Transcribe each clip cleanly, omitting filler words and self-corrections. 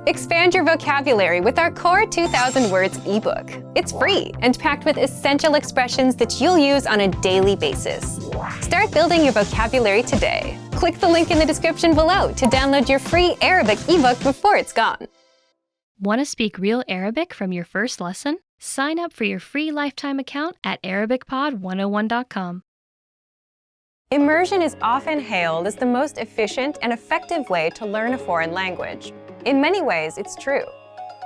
Expand your vocabulary with our Core 2000 Words ebook. It's free and packed with essential expressions that you'll use on a daily basis. Start building your vocabulary today. Click the link in the description below to download your free Arabic ebook before it's gone. Want to speak real Arabic from your first lesson? Sign up for your free lifetime account at ArabicPod101.com. Immersion is often hailed as the most efficient and effective way to learn a foreign language. In many ways, it's true.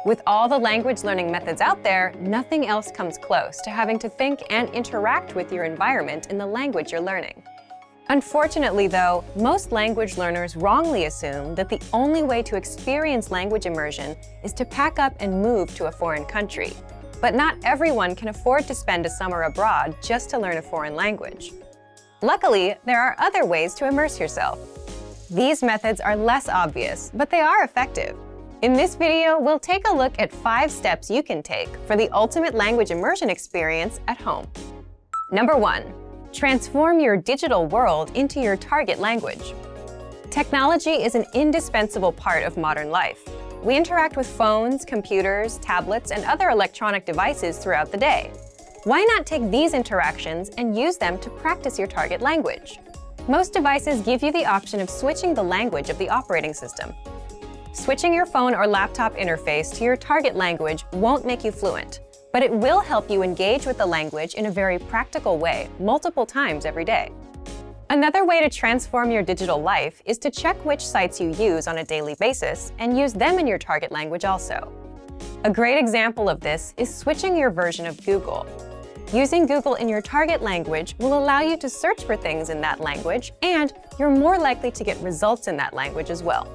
With all the language learning methods out there, nothing else comes close to having to think and interact with your environment in the language you're learning. Unfortunately, though, most language learners wrongly assume that the only way to experience language immersion is to pack up and move to a foreign country. But not everyone can afford to spend a summer abroad just to learn a foreign language. Luckily, there are other ways to immerse yourself. These methods are less obvious, but they are effective. In this video, we'll take a look at 5 steps you can take for the ultimate language immersion experience at home. Number 1. Transform your digital world into your target language. Technology is an indispensable part of modern life. We interact with phones, computers, tablets, and other electronic devices throughout the day. Why not take these interactions and use them to practice your target language? Most devices give you the option of switching the language of the operating system. Switching your phone or laptop interface to your target language won't make you fluent, but it will help you engage with the language in a very practical way multiple times every day. Another way to transform your digital life is to check which sites you use on a daily basis and use them in your target language also. A great example of this is switching your version of Google. Using Google in your target language will allow you to search for things in that language, and you're more likely to get results in that language as well.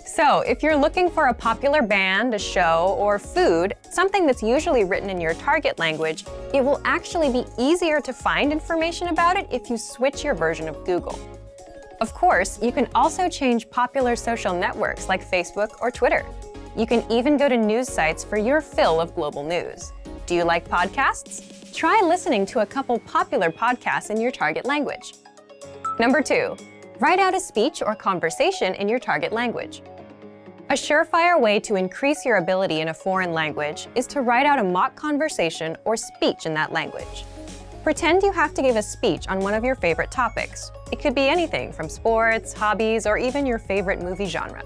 So, if you're looking for a popular band, a show, or food, something that's usually written in your target language, it will actually be easier to find information about it if you switch your version of Google. Of course, you can also change popular social networks like Facebook or Twitter. You can even go to news sites for your fill of global news. Do you like podcasts? Try listening to a couple popular podcasts in your target language. Number 2. Write out a speech or conversation in your target language. A surefire way to increase your ability in a foreign language is to write out a mock conversation or speech in that language. Pretend you have to give a speech on one of your favorite topics. It could be anything from sports, hobbies, or even your favorite movie genre.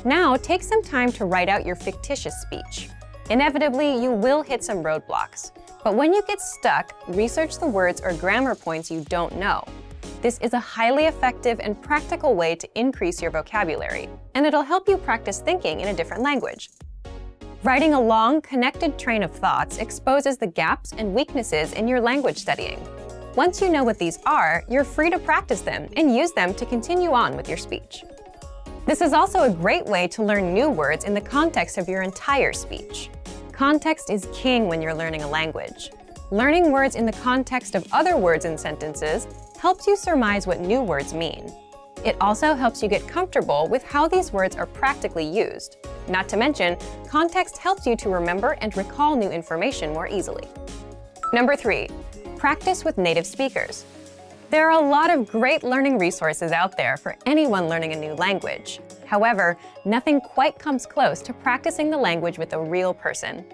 Now, take some time to write out your fictitious speech. Inevitably, you will hit some roadblocks. But when you get stuck, research the words or grammar points you don't know. This is a highly effective and practical way to increase your vocabulary, and it'll help you practice thinking in a different language. Writing a long, connected train of thoughts exposes the gaps and weaknesses in your language studying. Once you know what these are, you're free to practice them and use them to continue on with your speech. This is also a great way to learn new words in the context of your entire speech. Context is king when you're learning a language. Learning words in the context of other words and sentences helps you surmise what new words mean. It also helps you get comfortable with how these words are practically used. Not to mention, context helps you to remember and recall new information more easily. Number 3. Practice with native speakers. There are a lot of great learning resources out there for anyone learning a new language. However, nothing quite comes close to practicing the language with a real person.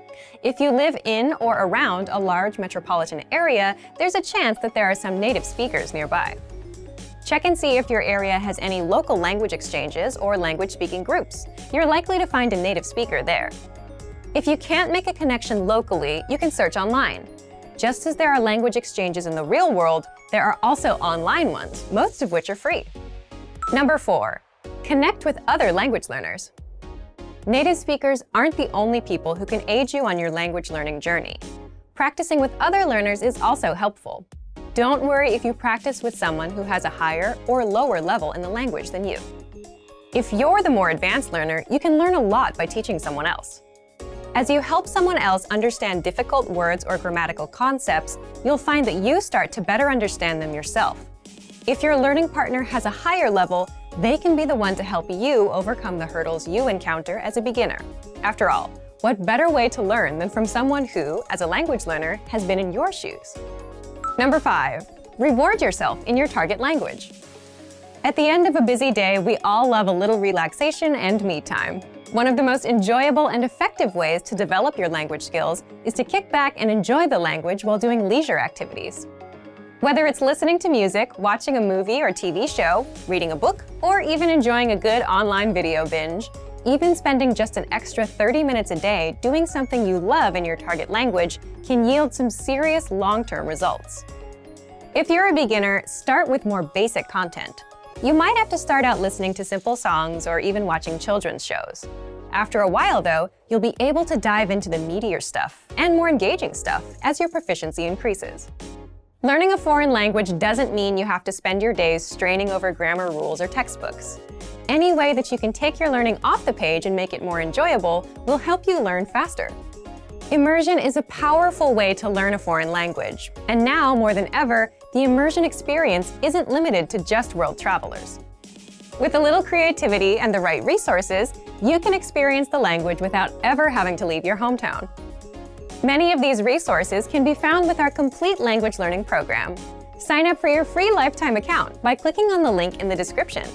If you live in or around a large metropolitan area, there's a chance that there are some native speakers nearby. Check and see if your area has any local language exchanges or language-speaking groups. You're likely to find a native speaker there. If you can't make a connection locally, you can search online. Just as there are language exchanges in the real world, there are also online ones, most of which are free. Number 4. Connect with other language learners. Native speakers aren't the only people who can aid you on your language learning journey. Practicing with other learners is also helpful. Don't worry if you practice with someone who has a higher or lower level in the language than you. If you're the more advanced learner, you can learn a lot by teaching someone else. As you help someone else understand difficult words or grammatical concepts, you'll find that you start to better understand them yourself. If your learning partner has a higher level, they can be the one to help you overcome the hurdles you encounter as a beginner. After all, what better way to learn than from someone who, as a language learner, has been in your shoes? Number 5. Reward yourself in your target language. At the end of a busy day, we all love a little relaxation and me time. One of the most enjoyable and effective ways to develop your language skills is to kick back and enjoy the language while doing leisure activities. Whether it's listening to music, watching a movie or TV show, reading a book, or even enjoying a good online video binge, even spending just an extra 30 minutes a day doing something you love in your target language can yield some serious long-term results. If you're a beginner, start with more basic content. You might have to start out listening to simple songs or even watching children's shows. After a while, though, you'll be able to dive into the meatier stuff and more engaging stuff as your proficiency increases. Learning a foreign language doesn't mean you have to spend your days straining over grammar rules or textbooks. Any way that you can take your learning off the page and make it more enjoyable will help you learn faster. Immersion is a powerful way to learn a foreign language, and now more than ever, the immersion experience isn't limited to just world travelers. With a little creativity and the right resources, you can experience the language without ever having to leave your hometown. Many of these resources can be found with our complete language learning program. Sign up for your free lifetime account by clicking on the link in the description.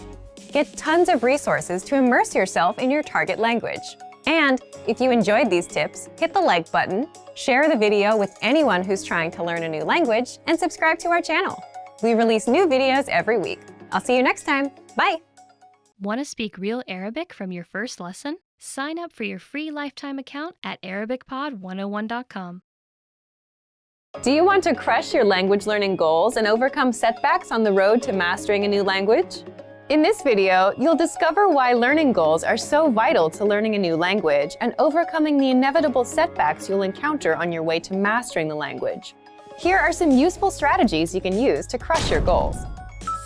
Get tons of resources to immerse yourself in your target language. And if you enjoyed these tips, hit the like button, share the video with anyone who's trying to learn a new language, and subscribe to our channel. We release new videos every week. I'll see you next time. Bye! Want to speak real Arabic from your first lesson? Sign up for your free lifetime account at ArabicPod101.com. Do you want to crush your language learning goals and overcome setbacks on the road to mastering a new language? In this video, you'll discover why learning goals are so vital to learning a new language and overcoming the inevitable setbacks you'll encounter on your way to mastering the language. Here are some useful strategies you can use to crush your goals.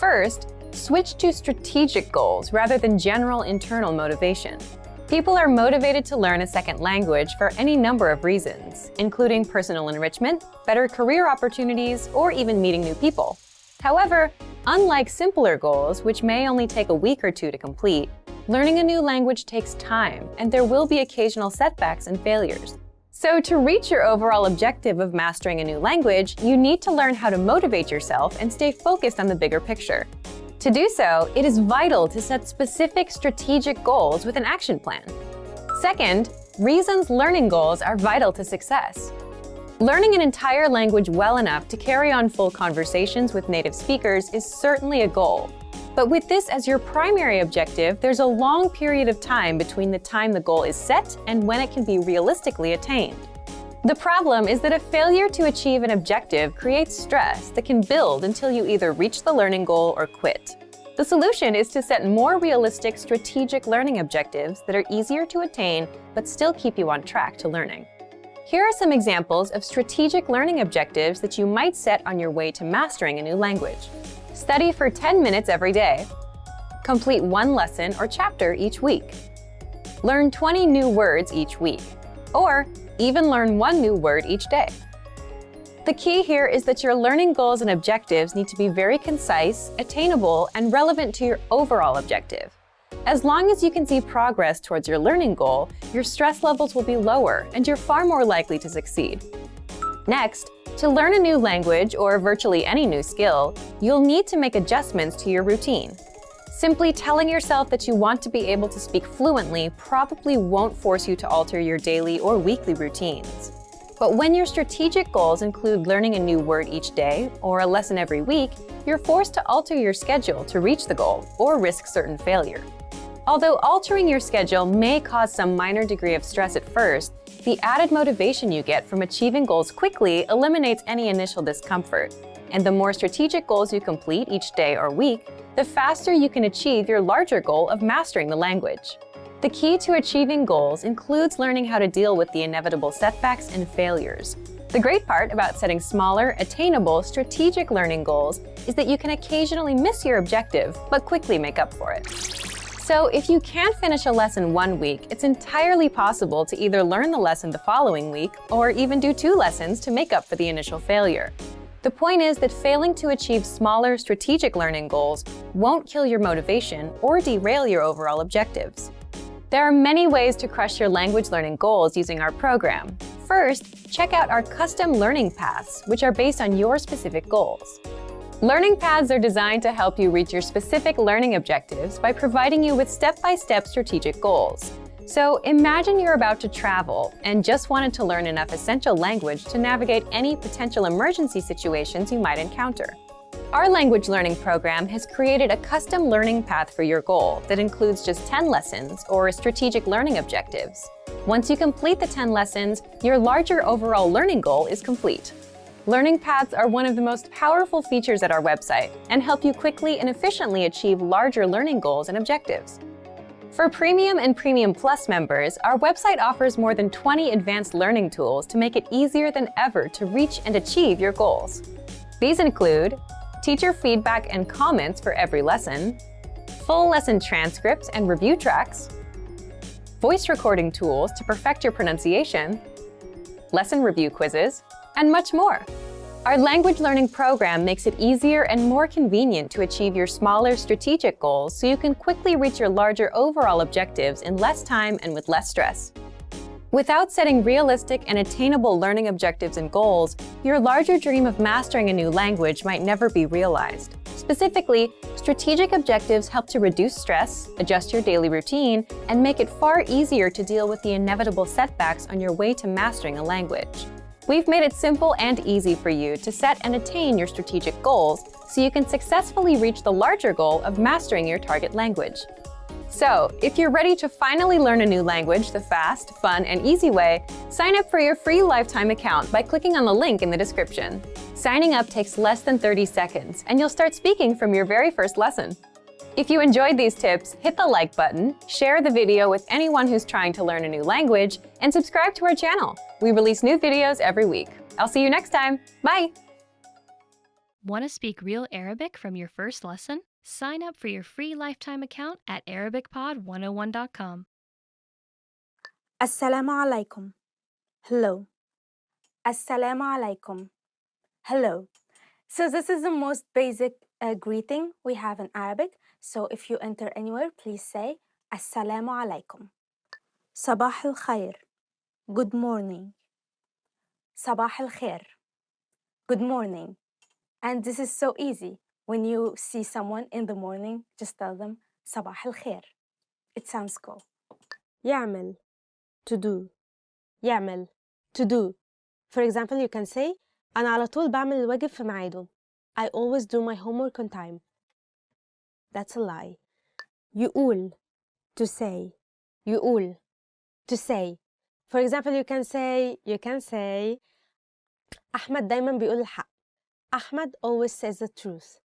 First, switch to strategic goals rather than general internal motivation. People are motivated to learn a second language for any number of reasons, including personal enrichment, better career opportunities, or even meeting new people. However, unlike simpler goals, which may only take a week or two to complete, learning a new language takes time, and there will be occasional setbacks and failures. So to reach your overall objective of mastering a new language, you need to learn how to motivate yourself and stay focused on the bigger picture. To do so, it is vital to set specific strategic goals with an action plan. Second, reasons learning goals are vital to success. Learning an entire language well enough to carry on full conversations with native speakers is certainly a goal. But with this as your primary objective, there's a long period of time between the time the goal is set and when it can be realistically attained. The problem is that a failure to achieve an objective creates stress that can build until you either reach the learning goal or quit. The solution is to set more realistic strategic learning objectives that are easier to attain but still keep you on track to learning. Here are some examples of strategic learning objectives that you might set on your way to mastering a new language. Study for 10 minutes every day. Complete one lesson or chapter each week. Learn 20 new words each week. Or even learn one new word each day. The key here is that your learning goals and objectives need to be very concise, attainable, and relevant to your overall objective. As long as you can see progress towards your learning goal, your stress levels will be lower and you're far more likely to succeed. Next, to learn a new language or virtually any new skill, you'll need to make adjustments to your routine. Simply telling yourself that you want to be able to speak fluently probably won't force you to alter your daily or weekly routines. But when your strategic goals include learning a new word each day or a lesson every week, you're forced to alter your schedule to reach the goal or risk certain failure. Although altering your schedule may cause some minor degree of stress at first, the added motivation you get from achieving goals quickly eliminates any initial discomfort. And the more strategic goals you complete each day or week, the faster you can achieve your larger goal of mastering the language. The key to achieving goals includes learning how to deal with the inevitable setbacks and failures. The great part about setting smaller, attainable, strategic learning goals is that you can occasionally miss your objective, but quickly make up for it. So if you can't finish a lesson one week, it's entirely possible to either learn the lesson the following week or even do 2 lessons to make up for the initial failure. The point is that failing to achieve smaller, strategic learning goals won't kill your motivation or derail your overall objectives. There are many ways to crush your language learning goals using our program. First, check out our custom learning paths, which are based on your specific goals. Learning paths are designed to help you reach your specific learning objectives by providing you with step-by-step strategic goals. So imagine you're about to travel and just wanted to learn enough essential language to navigate any potential emergency situations you might encounter. Our language learning program has created a custom learning path for your goal that includes just 10 lessons or strategic learning objectives. Once you complete the 10 lessons, your larger overall learning goal is complete. Learning paths are one of the most powerful features at our website and help you quickly and efficiently achieve larger learning goals and objectives. For Premium and Premium Plus members, our website offers more than 20 advanced learning tools to make it easier than ever to reach and achieve your goals. These include teacher feedback and comments for every lesson, full lesson transcripts and review tracks, voice recording tools to perfect your pronunciation, lesson review quizzes, and much more. Our language learning program makes it easier and more convenient to achieve your smaller strategic goals so you can quickly reach your larger overall objectives in less time and with less stress. Without setting realistic and attainable learning objectives and goals, your larger dream of mastering a new language might never be realized. Specifically, strategic objectives help to reduce stress, adjust your daily routine, and make it far easier to deal with the inevitable setbacks on your way to mastering a language. We've made it simple and easy for you to set and attain your strategic goals so you can successfully reach the larger goal of mastering your target language. So, if you're ready to finally learn a new language the fast, fun, and easy way, sign up for your free lifetime account by clicking on the link in the description. Signing up takes less than 30 seconds, and you'll start speaking from your very first lesson. If you enjoyed these tips, hit the like button, share the video with anyone who's trying to learn a new language, and subscribe to our channel. We release new videos every week. I'll see you next time. Bye! Want to speak real Arabic from your first lesson? Sign up for your free lifetime account at ArabicPod101.com. Assalamu alaikum. Hello. Assalamu alaikum. Hello. So this is the most basic greeting we have in Arabic. So if you enter anywhere, please say Assalamu alaikum. Sabah al khair. Good morning. Sabah al khair. Good morning. And this is so easy. When you see someone in the morning, just tell them Sabah al khair. It sounds cool. يعمل to do يعمل to do. For example, you can say أنا على طول بعمل الواجب في ميعاده. I always do my homework on time. That's a lie. يقول to say يقول to say. For example, you can say أحمد دايما بيقول الحق. Ahmed always says the truth.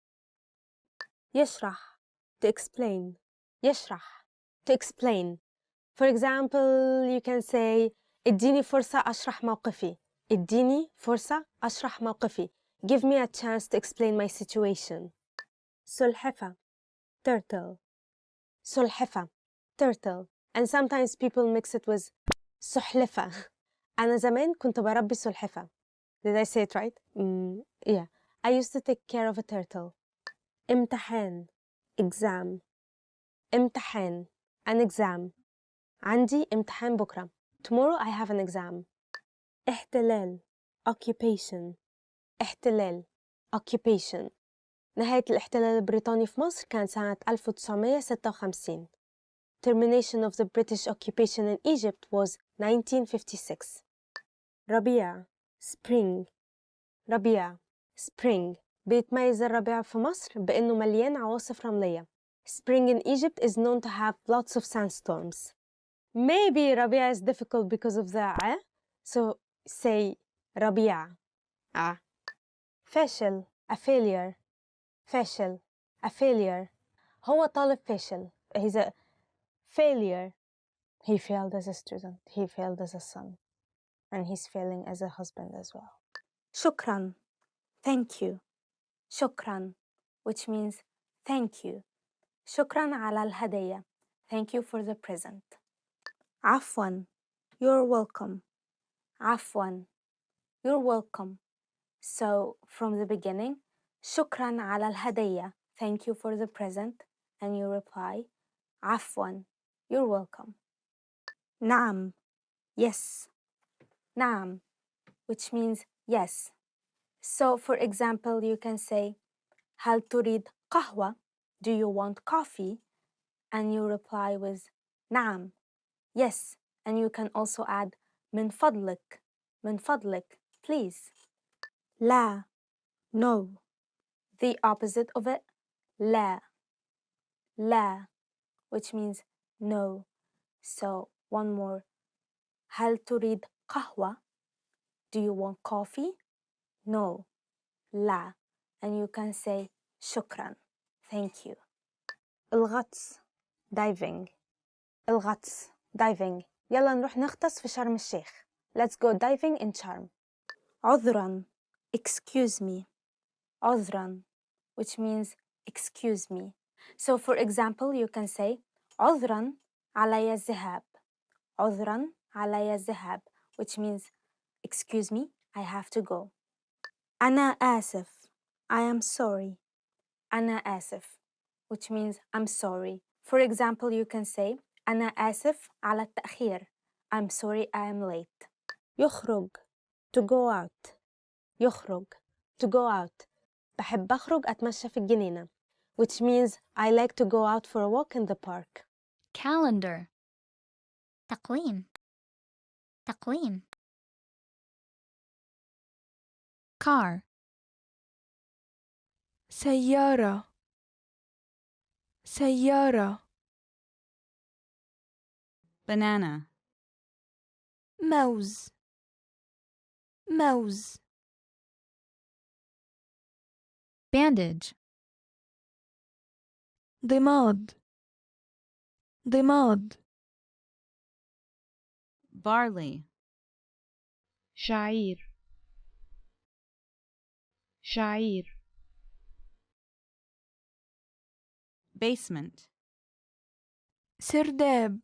يشرح to explain يشرح to explain. For example, you can say اديني فرصة أشرح موقفي. اديني فرصة أشرح موقفي. Give me a chance to explain my situation. سلحفة turtle سلحفة turtle. And sometimes people mix it with سحلفة. أنا زمان كنت بربي سلحفة. Did I say it right? Yeah. I used to take care of a turtle. امتحان exam. امتحان an exam. عندي امتحان بكرة. Tomorrow I have an exam. احتلال occupation. احتلال occupation. نهاية الاحتلال البريطاني في مصر كان سنة 1956. Termination of the British occupation in Egypt was 1956. ربيع spring. ربيع spring. بيتميز الربيع في مصر بأنه مليان عواصف رملية. Spring in Egypt is known to have lots of sandstorms. Maybe ربيع is difficult because of the so say ربيع. فاشل a failure. فاشل a failure. هو طالب فاشل. He's a failure. He failed as a student. He failed as a son. And he's failing as a husband as well. شكراً. Thank you. شكراً, which means thank you. شكراً على الهدية. Thank you for the present. عفواً. You're welcome. عفواً. You're welcome. So from the beginning, شكراً على الهدية. Thank you for the present. And you reply, عفواً. You're welcome. نعم. Yes. نعم, which means yes. So for example, you can say, هل تريد قهوة? Do you want coffee? And you reply with نعم. yes, and you can also add من فضلك, please. لا, no. The opposite of it, لا, which means no. So one more. هل تريد قهوة? Do you want coffee? No, لا. And you can say شكرا, thank you. الغطس, diving. الغطس, diving. يلا نروح نغطس في شرم الشيخ. Let's go diving in Sharm. عذرا, excuse me. عذرا, which means excuse me. So for example, you can say عذرا علي الذهاب. عذرا علي الذهاب, which means excuse me, I have to go. أنا آسف, I am sorry. أنا آسف, which means I'm sorry. For example, you can say أنا آسف على التأخير. I'm sorry I am late. يخرج, to go out. يخرج, to go out. بحب أخرج أتمشى في الجنينة, which means I like to go out for a walk in the park. Calendar. تقويم Car. سيارة banana, موز Bandage. ضماد barley, شعير basement, سرداب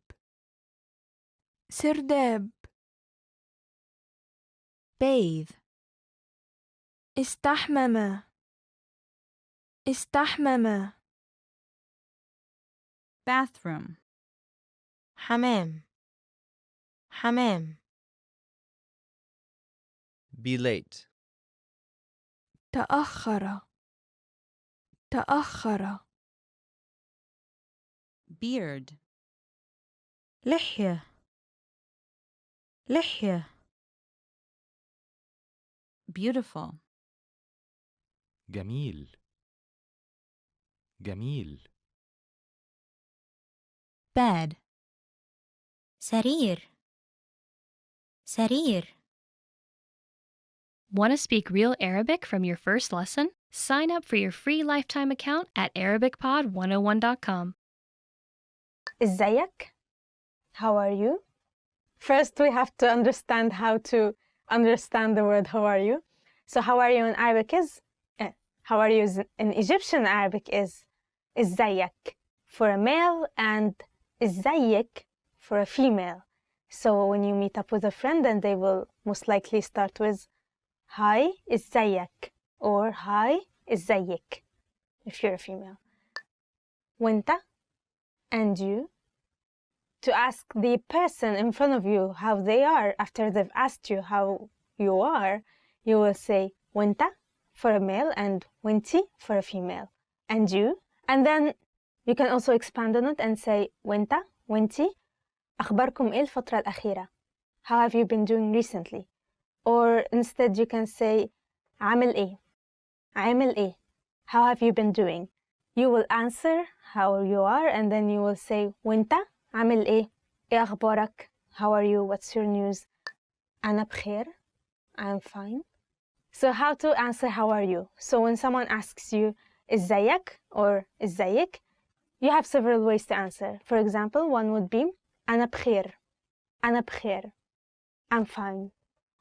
Bathe. استحمم bathroom, حمام Be late. تأخر beard, لحية beautiful, جميل Bed. سرير Want to speak real Arabic from your first lesson? Sign up for your free lifetime account at ArabicPod101.com. إزيك? How are you? First, we have to understand how to understand the word how are you. So how are you in Arabic is, how are you in Egyptian Arabic is إزيك for a male and إزيك for a female. So when you meet up with a friend, then they will most likely start with hi إزيك or hi إزيك if you're a female. وانت and you. To ask the person in front of you how they are after they've asked you how you are, you will say وانت for a male and وانتي for a female. And you. And then you can also expand on it and say وانت وانتي أخباركم إيه الفترة الأخيرة? How have you been doing recently? Or instead you can say عامل إيه? How have you been doing? You will answer how you are and then you will say وانت عامل إيه أخبارك? How are you? What's your news? أنا بخير. I'm fine. So how to answer how are you? So when someone asks you إزيك or إزيك, you have several ways to answer. For example, one would be أنا بخير. I'm fine.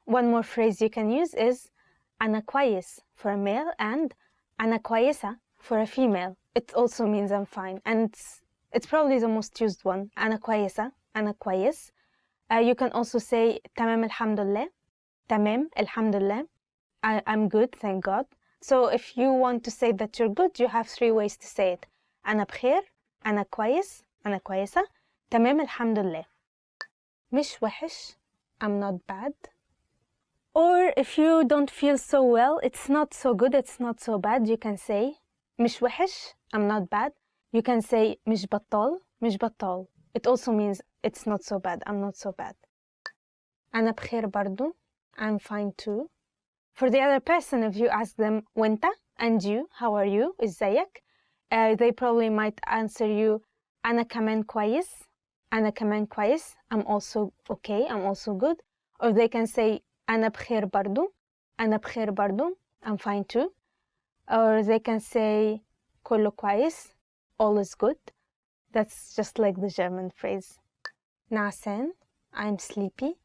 One more phrase you can use is أنا كويس for a male and أنا كويسة for a female. It also means I'm fine. And it's probably the most used one. أنا كويسة. أنا كويس. You can also say تمام الحمد لله. تمام الحمد لله. I'm good, thank God. So if you want to say that you're good, you have 3 ways to say it. أنا بخير. أنا كويس. أنا كويسة. تمام الحمد لله. مش وحش. I'm not bad. Or if you don't feel so well, it's not so good, it's not so bad, you can say مش وحش. I'm not bad. You can say مش بطال. It also means it's not so bad. I'm not so bad. أنا بخير برضو. I'm fine too. For the other person, if you ask them وانت and you, how are you? إزيك? They probably might answer you أنا كمان كويس. أنا كمان كويس. I'm also okay. I'm also good. Or they can say أنا بخير برضو. أنا بخير برضو. I'm fine too. Or they can say كله كويس. All is good. That's just like the German phrase. نعسان. I'm sleepy.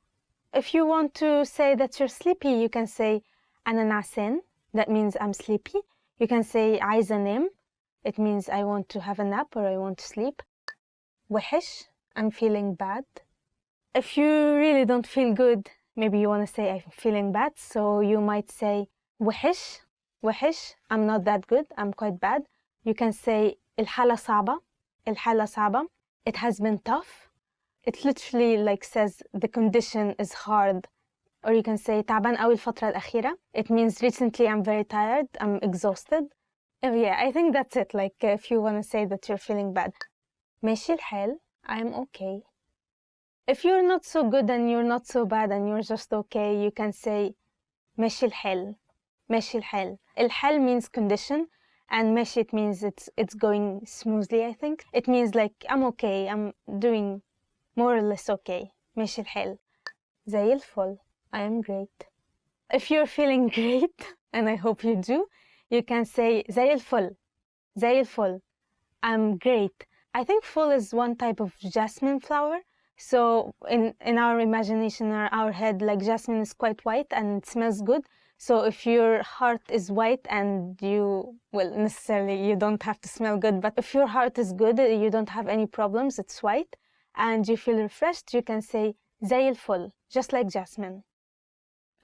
If you want to say that you're sleepy, you can say أنا نعسان. That means I'm sleepy. You can say عايزة أنام. It means I want to have a nap or I want to sleep. وحش. I'm feeling bad. If you really don't feel good, maybe you want to say I'm feeling bad, so you might say وحش. وحش. I'm not that good. I'm quite bad. You can say الحالة صعبة. الحالة صعبة. It has been tough. It literally like says the condition is hard. Or you can say تعبان قوي الفترة الأخيرة. It means recently I'm very tired. I'm exhausted. Oh, yeah, I think that's it. Like if you want to say that you're feeling bad. ماشي الحال. I'm okay. If you're not so good and you're not so bad and you're just okay, you can say ماشي الحال. ماشي الحال. الحال means condition, and ماشي it means it's going smoothly, I think. It means like I'm okay. I'm doing more or less okay. ماشي الحال. زي الفل. I am great. If you're feeling great, and I hope you do, you can say زي الفل. زي الفل. I'm great. I think full is one type of jasmine flower. So in our imagination or our head, like jasmine is quite white and it smells good. So if your heart is white and you, well, necessarily you don't have to smell good, but if your heart is good, you don't have any problems, it's white, and you feel refreshed, you can say زي الفل, just like jasmine.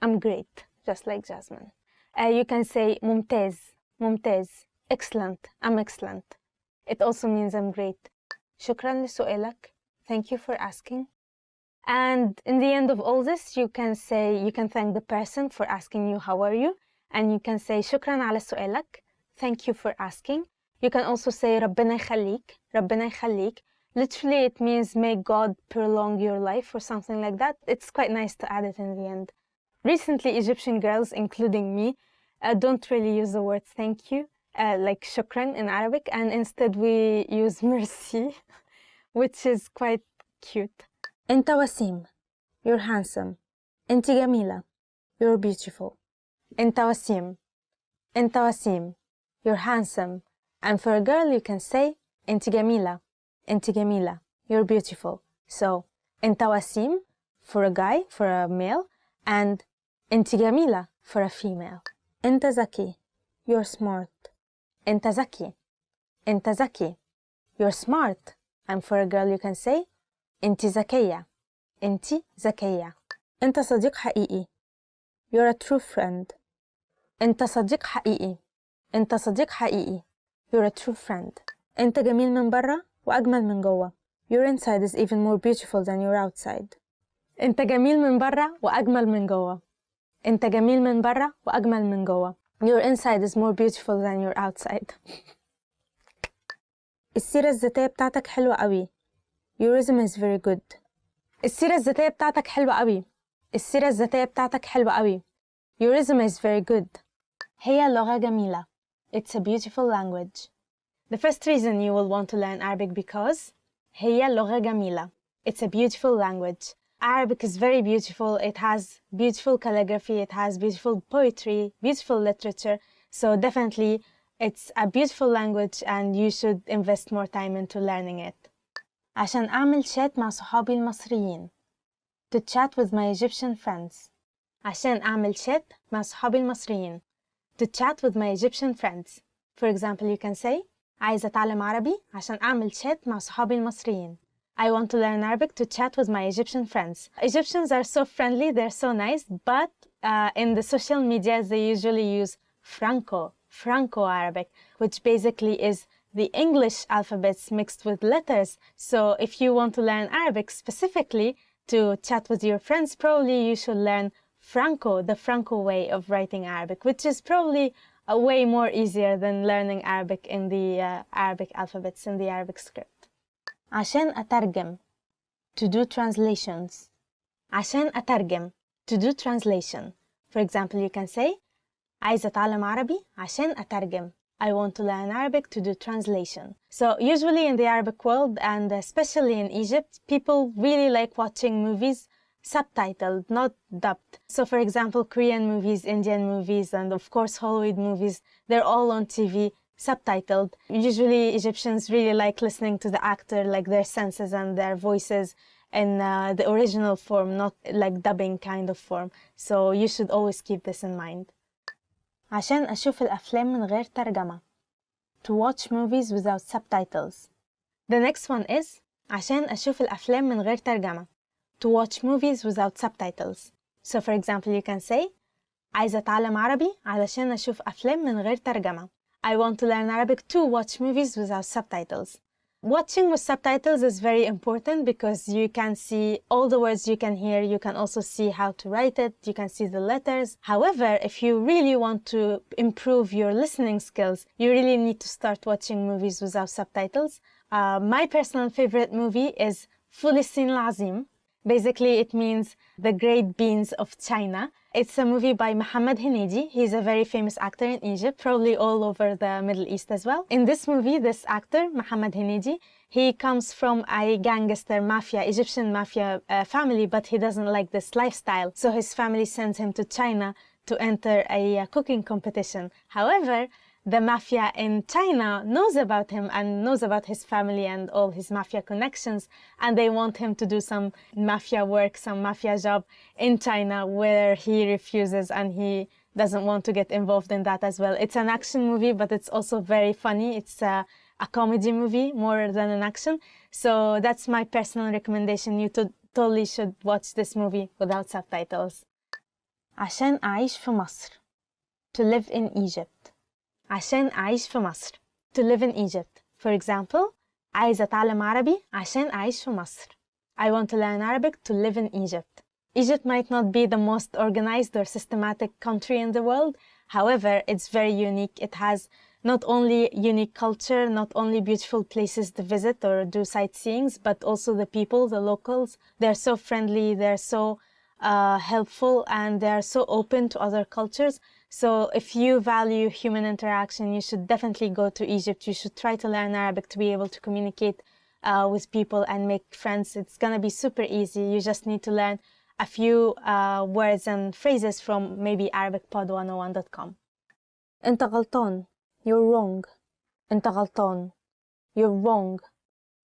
I'm great, just like jasmine. You can say ممتاز. ممتاز. Excellent. I'm excellent. It also means I'm great. شكرا لسؤالك. Thank you for asking. And in the end of all this, you can thank the person for asking you how are you, and you can say شكرا على سؤالك. Thank you for asking. You can also say ربنا يخليك. ربنا يخليك. Literally, it means may God prolong your life or something like that. It's quite nice to add it in the end. Recently, Egyptian girls, including me, don't really use the word thank you, like shukran in Arabic, and instead we use merci, which is quite cute. أنت وسيم. You're handsome. أنت جميلة. You're beautiful. أنت وسيم. أنت وسيم. You're handsome. And for a girl, you can say أنت جميلة. أنت جميلة. You're beautiful. So أنت وسيم for a guy, for a male, and أنت جميلة for a female. أنت ذكي. You're smart. أنت ذكي. أنت ذكي. You're smart. And for a girl, you can say أنت ذكية. أنت ذكية. أنت صديق حقيقي. You're a true friend. أنت صديق حقيقي. أنت صديق حقيقي. You're a true friend. أنت جميل من برا وأجمل من جوا. Your inside is even more beautiful than your outside. أنت جميل من برا وأجمل من جوا. أنت جميل من برا وأجمل من جوا. Your inside is more beautiful than your outside. السيرة الذاتية بتاعتك حلوة قوي. Your resume is very good. السيرة الذاتية بتاعتك حلوة قوي. السيرة الذاتية بتاعتك حلوة قوي. Your resume is very good. هي لغة جميلة. It's a beautiful language. The first reason you will want to learn Arabic because هي لغة جميلة. It's a beautiful language. Arabic is very beautiful. It has beautiful calligraphy. It has beautiful poetry, beautiful literature. So definitely it's a beautiful language and you should invest more time into learning it. عشان أعمل شات مع صحابي المصريين. To chat with my Egyptian friends. عشان أعمل شات مع صحابي المصريين. To chat with my Egyptian friends. For example, you can say عايزة أتعلم عربي عشان أعمل شات مع صحابي المصريين. I want to learn Arabic to chat with my Egyptian friends. Egyptians are so friendly, they're so nice, but in the social media they usually use Franco-Arabic, which basically is the English alphabets mixed with letters. So if you want to learn Arabic specifically to chat with your friends, probably you should learn the Franco way of writing Arabic, which is probably a way more easier than learning Arabic in the Arabic alphabets, in the Arabic script. عشان أترجم. to do translations. عشان أترجم, to do translation. For example, you can say عايزة أتعلم عربي عشان أترجم. I want to learn Arabic to do translation. So usually in the Arabic world, and especially in Egypt, people really like watching movies subtitled, not dubbed. So for example, Korean movies, Indian movies, and of course Hollywood movies, they're all on TV subtitled. Usually Egyptians really like listening to the actor, like their senses and their voices in the original form, not like dubbing kind of form. So you should always keep this in mind. عشان أشوف الأفلام من غير ترجمة. To watch movies without subtitles. The next one is عشان أشوف الأفلام من غير ترجمة. To watch movies without subtitles. So for example, you can say عايزة أتعلم عربي علشان أشوف أفلام من غير ترجمة. I want to learn Arabic to watch movies without subtitles. Watching with subtitles is very important because you can see all the words you can hear. You can also see how to write it. You can see the letters. However, if you really want to improve your listening skills, you really need to start watching movies without subtitles. My personal favorite movie is Fulistin Al-Azim. Basically, it means the great beans of China. It's a movie by Mohammed Hinidi. He's a very famous actor in Egypt, probably all over the Middle East as well. In this movie, this actor, Mohammed Hinidi, he comes from a gangster mafia, Egyptian mafia family, but he doesn't like this lifestyle. So his family sends him to China to enter a cooking competition. However, the mafia in China knows about him and knows about his family and all his mafia connections, and they want him to do some mafia work, some mafia job in China, where he refuses and he doesn't want to get involved in that as well. It's an action movie, but it's also very funny. It's a comedy movie more than an action. So that's my personal recommendation. You totally should watch this movie without subtitles. عشان أعيش في مصر. To live in Egypt. عشان أعيش في مصر. To live in Egypt. For example, عايزة أتعلم عربي عشان أعيش في مصر. I want to learn Arabic to live in Egypt. Egypt might not be the most organized or systematic country in the world. However, it's very unique. It has not only unique culture, not only beautiful places to visit or do sightseeings, but also the people, the locals. They're so friendly, they're so helpful, and they're so open to other cultures. So if you value human interaction, you should definitely go to Egypt. You should try to learn Arabic to be able to communicate with people and make friends. It's gonna be super easy. You just need to learn a few words and phrases from maybe ArabicPod101.com. أنت غلطان. You're wrong. أنت غلطان. You're wrong.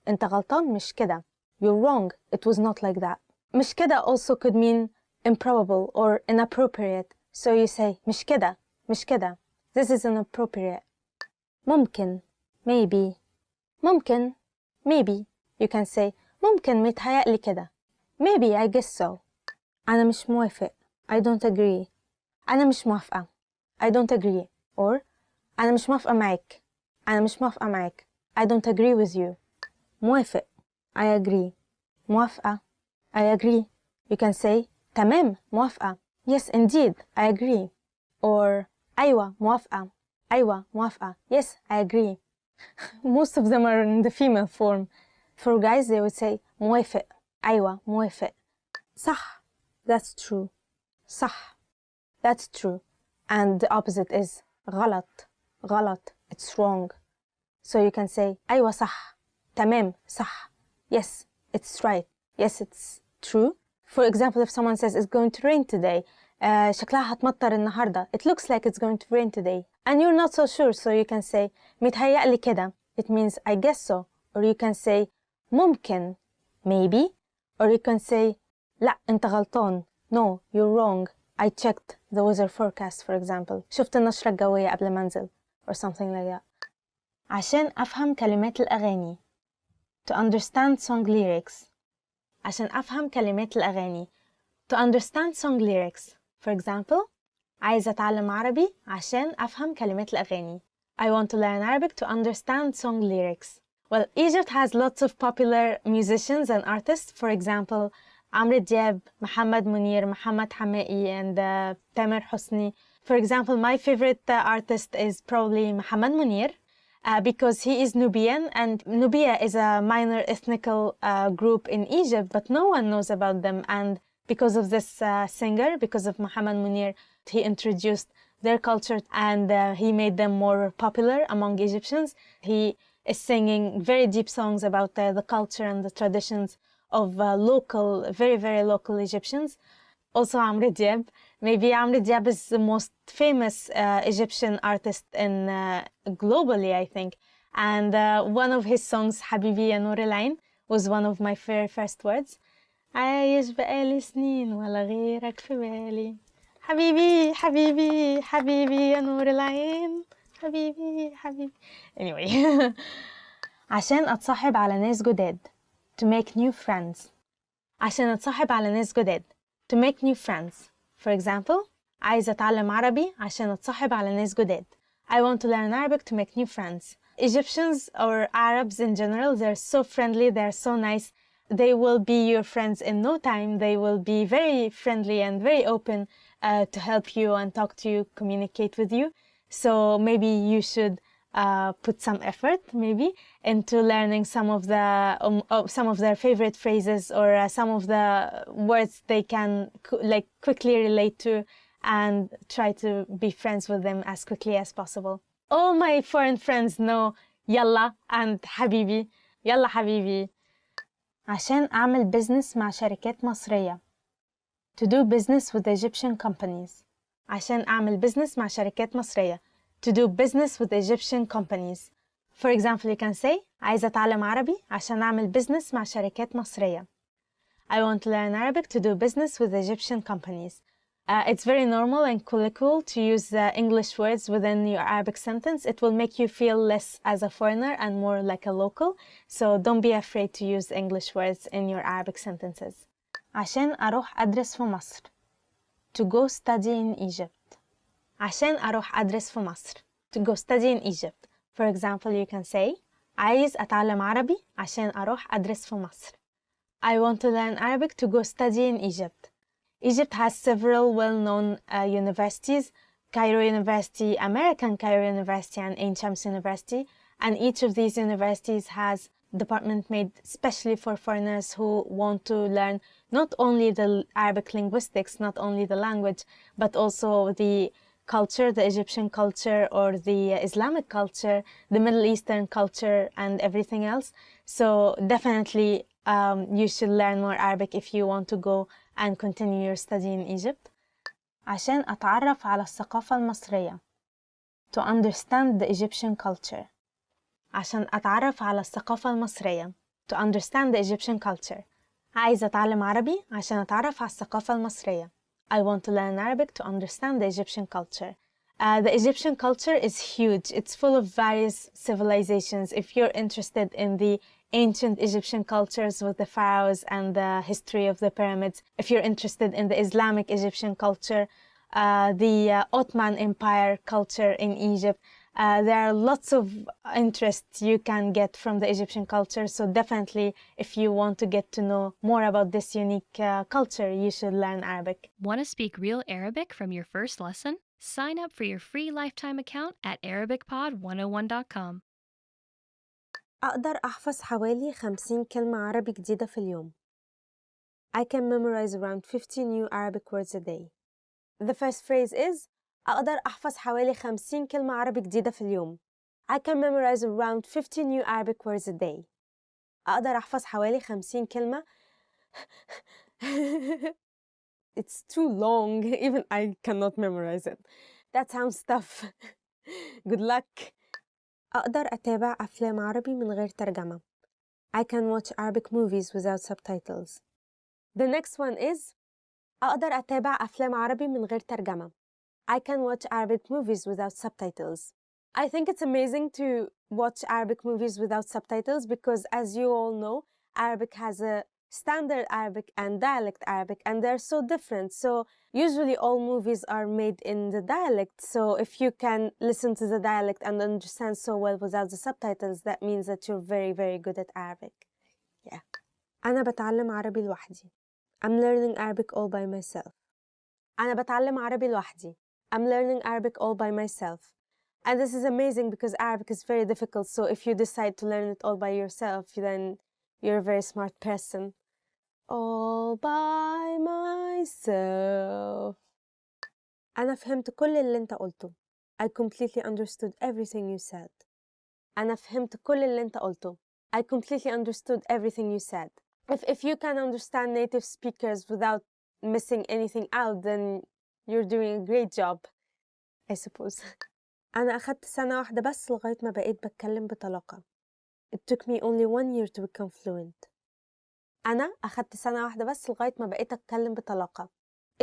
أنت غلطان مش كده. You're wrong. It was not like that. مش كده also could mean improbable or inappropriate. So you say مش كده. مش كده. This is inappropriate. ممكن. Maybe. ممكن. Maybe. You can say ممكن متهيألي كده. Maybe, I guess so. أنا مش موافق. I don't agree. أنا مش موافقة. I don't agree. Or أنا مش موافقة معاك. أنا مش موافقة معاك. I don't agree with you. موافق. I agree. موافقة. I agree. You can say تمام موافقة. Yes, indeed, I agree. Or أيوة موافقة. أيوة موافقة. Yes, I agree. Most of them are in the female form. For guys, they would say موافق. أيوة موافق. صح. That's true. صح. That's true. And the opposite is غلط. غلط. It's wrong. So you can say أيوة صح. تمام صح. Yes, it's right. Yes, it's true. For example, if someone says it's going to rain today, شكلها هتمطر النهاردة. It looks like it's going to rain today. And you're not so sure, so you can say متهيألي كده. It means I guess so. Or you can say ممكن. Maybe. Or you can say لا أنت غلطان. No, you're wrong. I checked the weather forecast, for example. شفت النشرة الجوية قبل ما أنزل. Or something like that. عشان أفهم كلمات الأغاني. To understand song lyrics. عشان أفهم كلمات الأغاني. To understand song lyrics. For example, عايزة أتعلم عربي عشان أفهم كلمات الأغاني. I want to learn Arabic to understand song lyrics. Well, Egypt has lots of popular musicians and artists. For example, عمرو دياب, محمد منير, محمد حمائي, and تامر حسني. For example, my favorite artist is probably محمد منير. because he is Nubian, and Nubia is a minor ethnical group in Egypt, but no one knows about them. And because of this singer, because of Muhammad Munir, he introduced their culture and he made them more popular among Egyptians. He is singing very deep songs about the culture and the traditions of local, very, very local Egyptians. Also Amr Diab. Maybe Amr Diab is the most famous Egyptian artist in globally, I think. And one of his songs, Habibi ya Noor al-Ain, was one of my very first words. عايش بقالي سنين ولا غيرك في بالي حبيبي حبيبي حبيبي يا نور العين حبيبي حبيبي. Anyway. عشان أتصاحب على ناس جداد. To make new friends. عشان أتصاحب على ناس جداد. To make new friends. For example, عايزة أتعلم عربي عشان أتصاحب على ناس جداد. I want to learn Arabic to make new friends. Egyptians or Arabs in general, they're so friendly, they're so nice. They will be your friends in no time. They will be very friendly and very open to help you and talk to you, communicate with you. So maybe you should put some effort, maybe, into learning some of their favorite phrases or some of the words they can quickly relate to, and try to be friends with them as quickly as possible. All my foreign friends know Yalla and Habibi. Yalla Habibi. عشان أعمل business مع شركات مصرية. To do business with Egyptian companies. عشان أعمل business مع شركات مصرية. To do business with Egyptian companies. For example, you can say عايزة أتعلم عربي عشان أعمل business مع شركات مصرية. I want to learn Arabic to do business with Egyptian companies. It's very normal and colloquial to use English words within your Arabic sentence. It will make you feel less as a foreigner and more like a local. So don't be afraid to use English words in your Arabic sentences. عشان أروح أدرس في مصر. To go study in Egypt. عشان أروح أدرس في مصر. To go study in Egypt. For example, you can say عايز أتعلم عربي عشان أروح أدرس في مصر. I want to learn Arabic to go study in Egypt. Egypt has several well-known universities, Cairo University, American Cairo University, and Ain Shams University. And each of these universities has a department made especially for foreigners who want to learn not only the Arabic linguistics, not only the language, but also the culture, the Egyptian culture or the Islamic culture, the Middle Eastern culture, and everything else. So definitely you should learn more Arabic if you want to go and continue your study in Egypt. عشان أتعرف على الثقافة المصرية. To understand the Egyptian culture. عشان أتعرف على الثقافة المصرية. To understand the Egyptian culture. عايزة أتعلم عربي عشان أتعرف على الثقافة المصرية. I want to learn Arabic to understand the Egyptian culture. The Egyptian culture is huge. It's full of various civilizations. If you're interested in the ancient Egyptian cultures with the pharaohs and the history of the pyramids, if you're interested in the Islamic Egyptian culture, the Ottoman Empire culture in Egypt, there are lots of interests you can get from the Egyptian culture. So definitely, if you want to get to know more about this unique culture, you should learn Arabic. Want to speak real Arabic from your first lesson? Sign up for your free lifetime account at ArabicPod101.com. أقدر أحفظ حوالي 50 كلمة عربي جديدة في اليوم. I can memorize around 50 new Arabic words a day. The first phrase is أقدر أحفظ حوالي 50 كلمة عربي جديدة في اليوم. I can memorize around 50 new Arabic words a day. أقدر أحفظ حوالي 50 كلمة. It's too long. Even I cannot memorize it. That sounds tough. Good luck. أقدر أتابع أفلام عربي من غير ترجمة. I can watch Arabic movies without subtitles. The next one is أقدر أتابع أفلام عربي من غير ترجمة. I can watch Arabic movies without subtitles. I think it's amazing to watch Arabic movies without subtitles because, as you all know, Arabic has a standard Arabic and dialect Arabic, and they're so different. So usually all movies are made in the dialect. So if you can listen to the dialect and understand so well without the subtitles, that means that you're very, very good at Arabic. Yeah. أنا بتعلم عربي لوحدي. I'm learning Arabic all by myself. أنا بتعلم عربي لوحدي. I'm learning Arabic all by myself. And this is amazing because Arabic is very difficult. So if you decide to learn it all by yourself, then you're a very smart person. All by myself. أنا فهمت كل اللي أنت قلته. I completely understood everything you said. أنا فهمت كل اللي أنت قلته. I completely understood everything you said. If you can understand native speakers without missing anything out, then you're doing a great job, I suppose. أنا أخدت سنة واحدة بس لغاية ما بقيت بتكلم بطلاقة. It took me only 1 year to become fluent. أنا أخدت سنة واحدة بس لغاية ما بقيت أتكلم بطلاقة.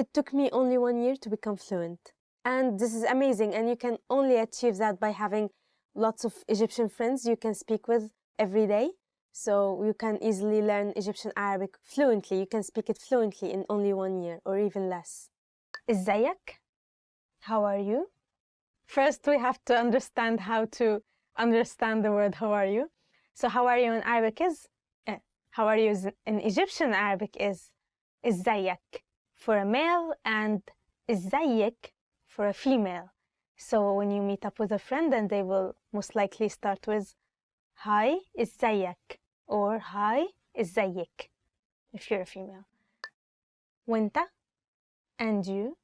It took me only 1 year to become fluent. And this is amazing, and you can only achieve that by having lots of Egyptian friends you can speak with every day. So you can easily learn Egyptian Arabic fluently. You can speak it fluently in only 1 year or even less. إزيك? How are you? First, we have to understand how to understand the word how are you. So how are you in Arabic is, how are you in Egyptian Arabic is إزيك for a male and إزيك for a female. So when you meet up with a friend, then they will most likely start with hi إزيك or hi إزيك if you're a female. وانت and you.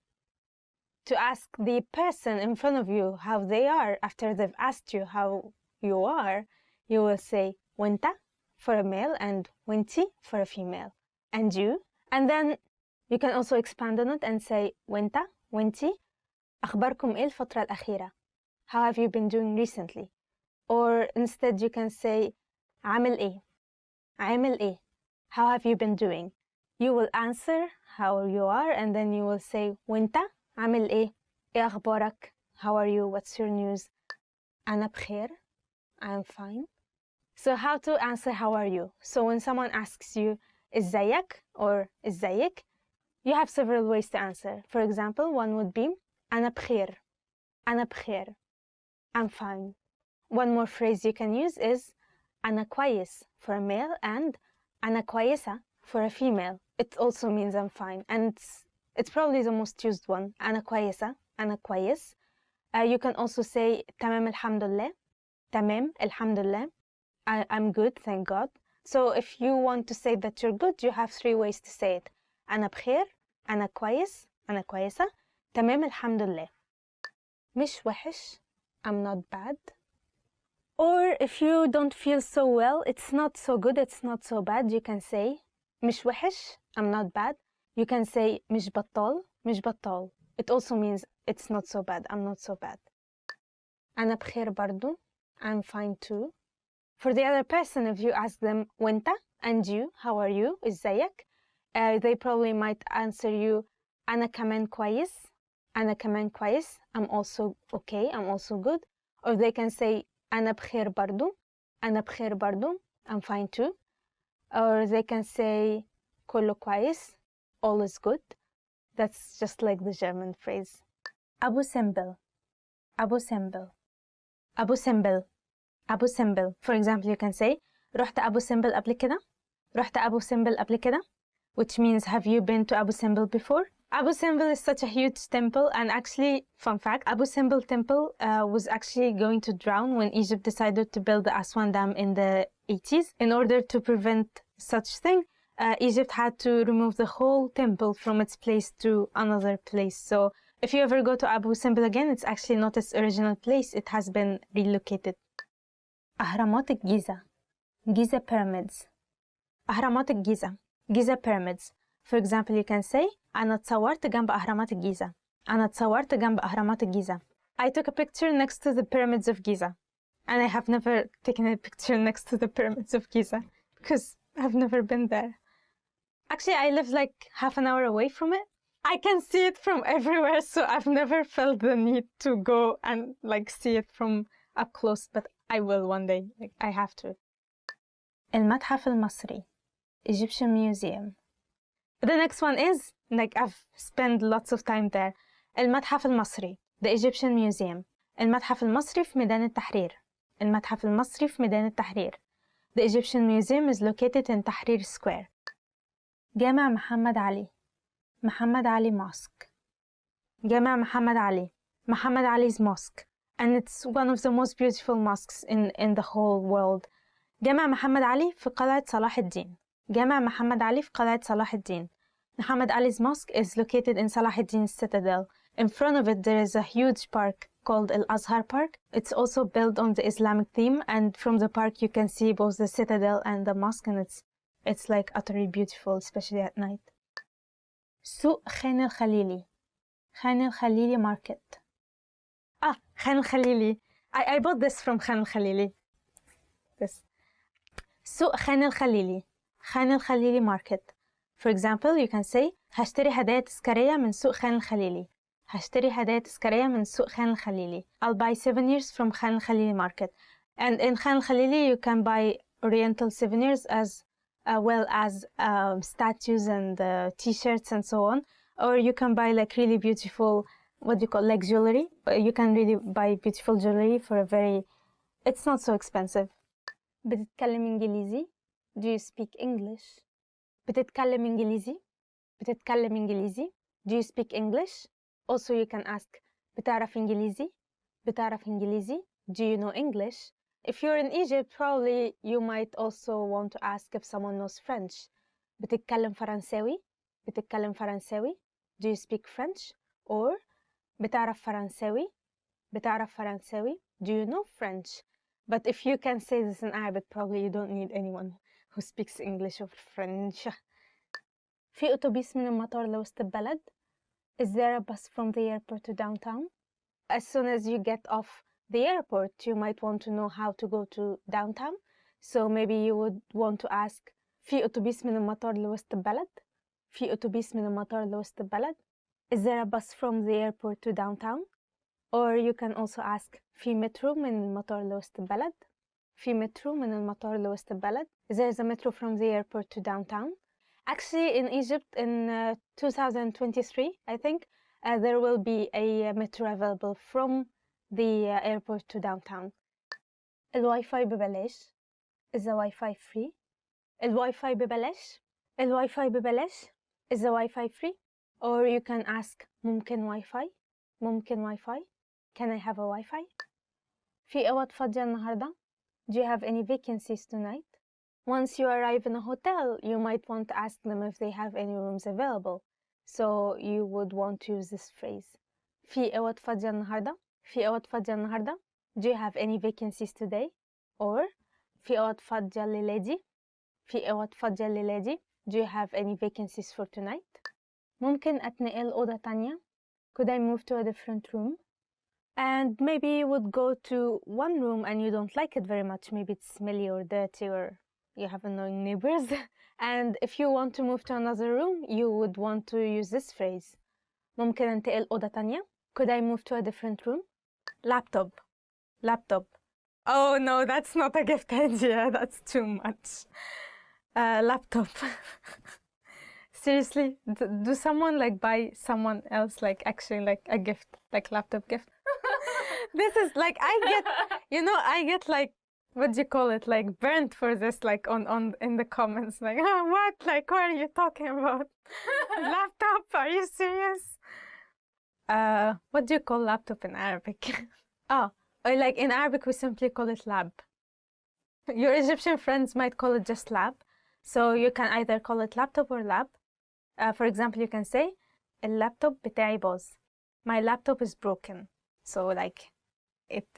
To ask the person in front of you how they are after they've asked you how you are, you will say وانت for a male and وانتي for a female. And you. And then you can also expand on it and say وانت وانتي أخباركم إيه الفترة الأخيرة? How have you been doing recently? Or instead you can say عامل إيه? عامل إيه? How have you been doing? You will answer how you are and then you will say وانت عامل إيه؟ إيه أخبارك؟ How are you? What's your news? أنا بخير. I'm fine. So how to answer how are you? So when someone asks you إزيك or إزيك, you have several ways to answer. For example, one would be أنا بخير. أنا بخير. I'm fine. One more phrase you can use is أنا كويس for a male and أنا كويسة for a female. It also means I'm fine. And it's probably the most used one. أنا كويسة. أنا كويس. You can also say تمام الحمد لله. تمام الحمد لله. I'm good, thank God. So if you want to say that you're good, you have 3 ways to say it. أنا بخير. أنا كويس. أنا كويسة. تمام الحمد لله. مش وحش. I'm not bad. Or if you don't feel so well, it's not so good, it's not so bad, you can say مش وحش. I'm not bad. You can say مش بطال. مش بطال. It also means it's not so bad. I'm not so bad. أنا بخير برضو. I'm fine too. For the other person, if you ask them وانت and you, how are you? إزيك? They probably might answer you أنا كمان كويس. أنا كمان كويس. I'm also okay. I'm also good. Or they can say أنا بخير برضو. أنا بخير برضو. I'm fine too. Or they can say كله كويس. All is good. That's just like the German phrase. أبو سمبل. أبو سمبل. أبو سمبل. أبو سمبل. For example, you can say رحت أبو سمبل قبل كده. رحت أبو سمبل قبل كده. Which means, have you been to Abu Simbel before? Abu Simbel is such a huge temple, and actually, fun fact, Abu Simbel temple was actually going to drown when Egypt decided to build the Aswan Dam in the 80s. In order to prevent such thing, Egypt had to remove the whole temple from its place to another place. So if you ever go to Abu Simbel again, it's actually not its original place. It has been relocated. أهرامات الجيزة. Giza pyramids. أهرامات الجيزة. Giza pyramids. For example, you can say أنا اتصورت جنب أهرامات الجيزة. أنا اتصورت جنب أهرامات الجيزة. I took a picture next to the pyramids of Giza. And I have never taken a picture next to the pyramids of Giza because I've never been there. Actually, I live like half an hour away from it. I can see it from everywhere, so I've never felt the need to go and like see it from up close, but I will one day. Like, I have to. المتحف المصري. Egyptian Museum. The next one is, like, I've spent lots of time there. المتحف المصري. The Egyptian Museum. المتحف المصري في ميدان التحرير. المتحف المصري في ميدان التحرير. The Egyptian Museum is located in Tahrir Square. جامع محمد علي. محمد علي Mosque. جامع محمد علي. Muhammad Ali's Mosque. and it's one of the most beautiful mosques in the whole world. جامع محمد علي في قلعة صلاح الدين. جامع محمد علي في قلعة صلاح الدين. Muhammad Ali's mosque is located in Salah ad-Din's citadel. In front of it, there is a huge park called Al-Azhar Park. It's also built on the Islamic theme, and from the park you can see both the citadel and the mosque, and it's like utterly beautiful, especially at night. سوق خان الخليلي. خان الخليلي market. خان الخليلي. I bought this from خان الخليلي. This. سوق خان الخليلي. خان الخليلي market. For example, you can say هشتري هدايا تذكارية من سوق خان الخليلي. هشتري هدايا تذكارية من سوق خان الخليلي. I'll buy souvenirs from خان الخليلي market. And in خان الخليلي, you can buy oriental souvenirs as well as statues and t-shirts and so on. Or you can buy like really beautiful, what do you call, like jewelry. You can really buy beautiful jewelry for a very, it's not so expensive. بتتكلم إنجليزي? Do you speak English? بتتكلم إنجليزي؟ بتتكلم إنجليزي؟ Do you speak English? Also you can ask بتعرف إنجليزي؟ بتعرف إنجليزي? Do you know English? If you're in Egypt, probably you might also want to ask if someone knows French. بتتكلم فرنساوي؟ بتتكلم فرنساوي؟ Do you speak French? Or بتعرف فرنساوي؟ بتعرف فرنساوي? Do you know French? But if you can say this in Arabic, probably you don't need anyone who speaks English or French. في أتوبيس من المطار لوسط البلد. Is there a bus from the airport to downtown? As soon as you get off the airport, you might want to know how to go to downtown. So maybe you would want to ask في أتوبيس من المطار لوسط البلد. في أتوبيس من المطار لوسط البلد. Is there a bus from the airport to downtown? Or you can also ask في مترو من المطار لوسط البلد. في مترو من المطار لوسط البلد. There's a metro from the airport to downtown. Actually, in Egypt in 2023, I think, there will be a metro available from the airport to downtown. الواي-فاي ببلاش. Is the Wi-Fi free? الواي-فاي ببلاش. الواي-فاي ببلاش. Is the Wi-Fi free? Or you can ask ممكن Wi-Fi? ممكن Wi-Fi? Can I have a Wi-Fi? في أوض فاضية النهاردة? Do you have any vacancies tonight? Once you arrive in a hotel, you might want to ask them if they have any rooms available. So you would want to use this phrase. في أوض فاضية النهاردة? في أوض فاضية النهاردة? Do you have any vacancies today? Or في أوض فاضية الليلة دي؟ في أوض فاضية الليلة دي؟ Do you have any vacancies for tonight? ممكن أتنقل أوضة تانية? Could I move to a different room? And maybe you would go to one room and you don't like it very much. Maybe it's smelly or dirty or you have annoying neighbors. And if you want to move to another room, you would want to use this phrase. ممكن أنتقل أوضة تانية? Could I move to a different room? Laptop. Laptop. Oh no, that's not a gift idea. That's too much. Laptop. Seriously, do someone like buy someone else like actually like a gift, like laptop gift? This is like I get like, what do you call it, like burnt for this, like on in the comments, like what, like what are you talking about? Laptop? Are you serious? What do you call laptop in Arabic? Or like in Arabic we simply call it lab. Your Egyptian friends might call it just lab, so you can either call it laptop or lab. For example, you can say اللابتوب بتاعي باظ. My laptop is broken. So like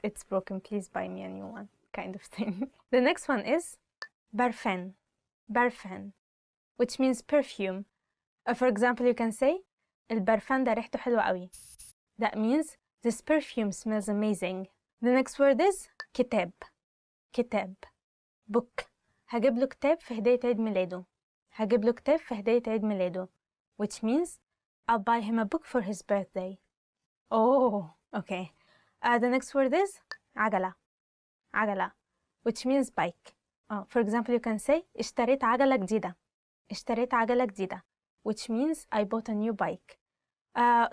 it's broken, please buy me a new one, kind of thing. The next one is برفان. برفان, which means perfume. For example, you can say البرفان ده ريحته حلوة قوي. That means this perfume smells amazing. The next word is كتاب. كتاب. book. هجيب له كتاب في هدية عيد ميلاده. هجيب له كتاب في هدية عيد ميلاده. Which means I'll buy him a book for his birthday. Oh, okay. The next word is عجلة. عجلة, which means bike. For example, you can say اشتريت عجلة جديدة. اشتريت عجلة جديدة, which means I bought a new bike.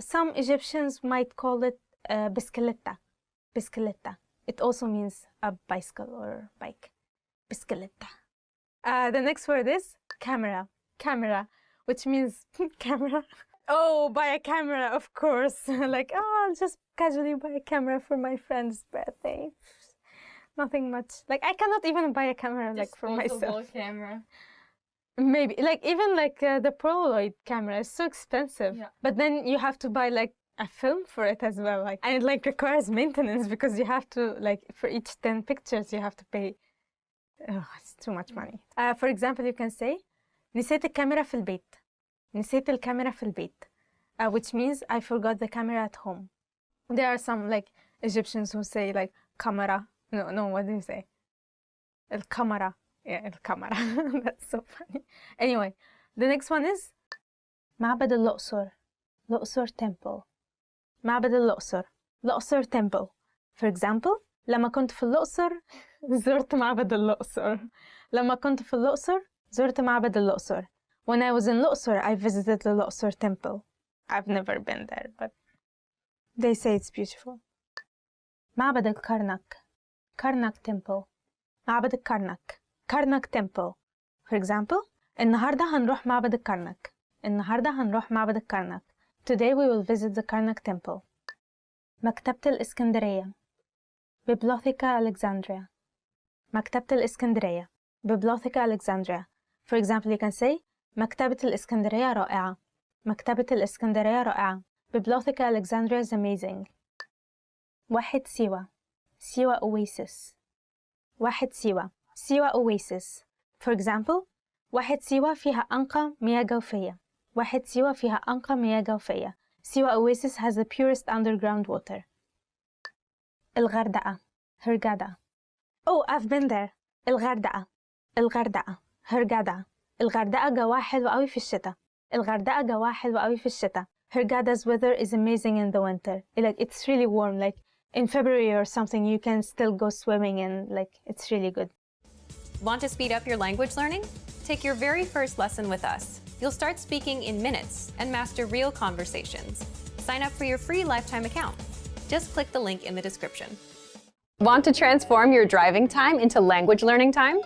Some Egyptians might call it bicicleta. Bicicleta. It also means a bicycle or bike. Bicicleta. The next word is camera. Camera, which means camera. Oh, buy a camera, of course. Like, oh, I'll just casually buy a camera for my friend's birthday. Nothing much. Like, I cannot even buy a camera like for myself. camera. Maybe like even like the Polaroid camera is so expensive. Yeah. But then you have to buy like a film for it as well. Like, and it like requires maintenance because you have to like for each 10 pictures you have to pay. Oh, it's too much money. For example, you can say نسيت الكاميرا في البيت. نسيت الكاميرا في البيت. Which means I forgot the camera at home. There are some like Egyptians who say like camera. No, what do you say? El camera. Yeah, el camera. That's so funny. Anyway, the next one is معبد الأقصر. الأقصر temple. معبد الأقصر. الأقصر temple. For example, لما كنت في الأقصر زرت معبد الأقصر. لما كنت في الأقصر زرت معبد الأقصر. When I was in الأقصر, I visited the الأقصر temple. I've never been there, but they say it's beautiful. معبد الكرنك. كرنك temple. معبد الكرنك. كرنك temple. For example, النهاردة هنروح معبد الكرنك. النهاردة هنروح معبد الكرنك. Today we will visit the Karnak temple. مكتبة الإسكندرية. Bibliotheca Alexandria. مكتبة الإسكندرية. Bibliotheca Alexandria. For example, you can say مكتبة الإسكندرية رائعة. مكتبة الإسكندرية رائعة. Bibliotheca Alexandria is amazing. واحد سيوة. سيوة oasis. واحد سيوة. سيوة oasis. For example, واحد سيوة فيها أنقى مياه جوفية. واحد سيوة فيها أنقى مياه جوفية. سيوة oasis has the purest underground water. الغردقة. هرغادا. Oh, I've been there. الغردقة. الغردقة. هرغادا. الغردقة جواها حلو قوي في الشتاء. الغردقة جواها حلو قوي في الشتاء. Hurghada's weather is amazing in the winter. Like, it's really warm. Like, in February or something, you can still go swimming and, like, it's really good. Want to speed up your language learning? Take your very first lesson with us. You'll start speaking in minutes and master real conversations. Sign up for your free lifetime account. Just click the link in the description. Want to transform your driving time into language learning time?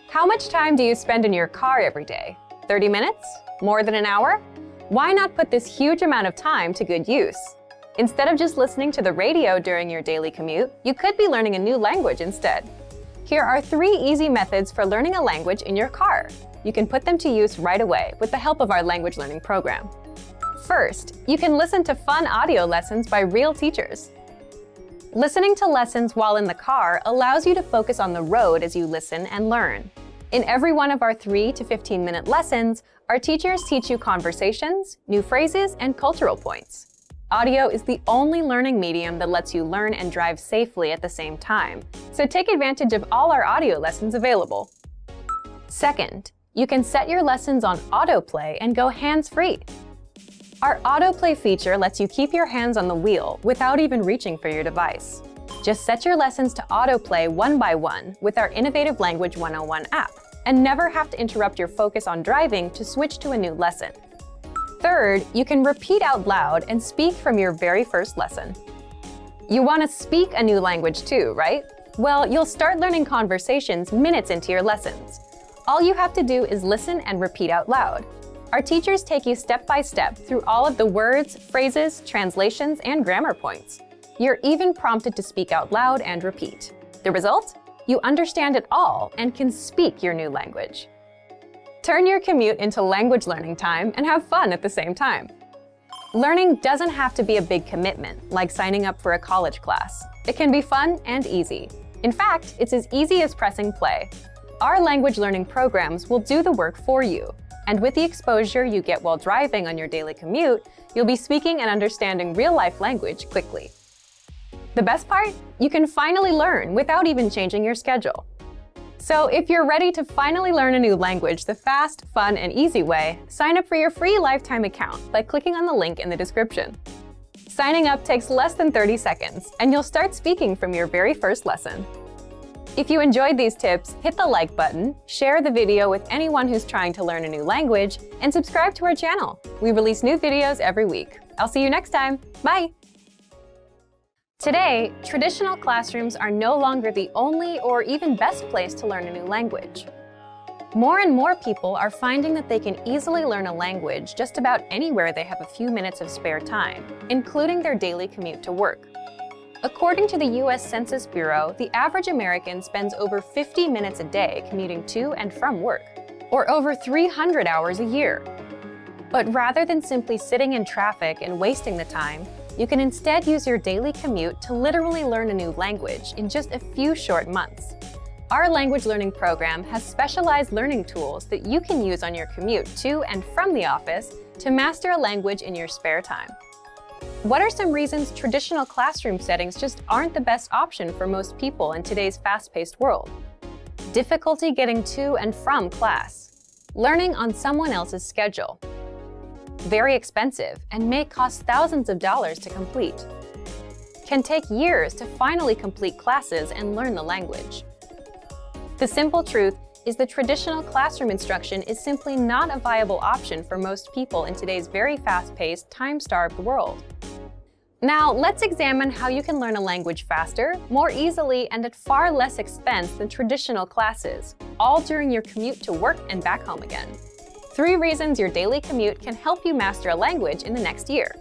How much time do you spend in your car every day? 30 minutes? More than an hour? Why not put this huge amount of time to good use? Instead of just listening to the radio during your daily commute, you could be learning a new language instead. Here are 3 easy methods for learning a language in your car. You can put them to use right away with the help of our language learning program. First, you can listen to fun audio lessons by real teachers. Listening to lessons while in the car allows you to focus on the road as you listen and learn. In every one of our 3 to 15-minute lessons, our teachers teach you conversations, new phrases, and cultural points. Audio is the only learning medium that lets you learn and drive safely at the same time, so take advantage of all our audio lessons available. Second, you can set your lessons on autoplay and go hands-free. Our autoplay feature lets you keep your hands on the wheel without even reaching for your device. Just set your lessons to autoplay one by one with our Innovative Language 101 app, and never have to interrupt your focus on driving to switch to a new lesson. Third, you can repeat out loud and speak from your very first lesson. You want to speak a new language too, right? Well, you'll start learning conversations minutes into your lessons. All you have to do is listen and repeat out loud. Our teachers take you step by step through all of the words, phrases, translations, and grammar points. You're even prompted to speak out loud and repeat. The result? You understand it all and can speak your new language. Turn your commute into language learning time and have fun at the same time. Learning doesn't have to be a big commitment, like signing up for a college class. It can be fun and easy. In fact, it's as easy as pressing play. Our language learning programs will do the work for you. And with the exposure you get while driving on your daily commute, you'll be speaking and understanding real-life language quickly. The best part? You can finally learn without even changing your schedule. So if you're ready to finally learn a new language the fast, fun, and easy way, sign up for your free lifetime account by clicking on the link in the description. Signing up takes less than 30 seconds, and you'll start speaking from your very first lesson. If you enjoyed these tips, hit the like button, share the video with anyone who's trying to learn a new language, and subscribe to our channel. We release new videos every week. I'll see you next time. Bye! Today, traditional classrooms are no longer the only or even best place to learn a new language. More and more people are finding that they can easily learn a language just about anywhere they have a few minutes of spare time, including their daily commute to work. According to the US Census Bureau, the average American spends over 50 minutes a day commuting to and from work, or over 300 hours a year. But rather than simply sitting in traffic and wasting the time, you can instead use your daily commute to literally learn a new language in just a few short months. Our language learning program has specialized learning tools that you can use on your commute to and from the office to master a language in your spare time. What are some reasons traditional classroom settings just aren't the best option for most people in today's fast-paced world? Difficulty getting to and from class. Learning on someone else's schedule. Very expensive and may cost thousands of dollars to complete. Can take years to finally complete classes and learn the language. The simple truth is the traditional classroom instruction is simply not a viable option for most people in today's very fast-paced, time-starved world. Now, let's examine how you can learn a language faster, more easily, and at far less expense than traditional classes, all during your commute to work and back home again. 3 reasons your daily commute can help you master a language in the next year.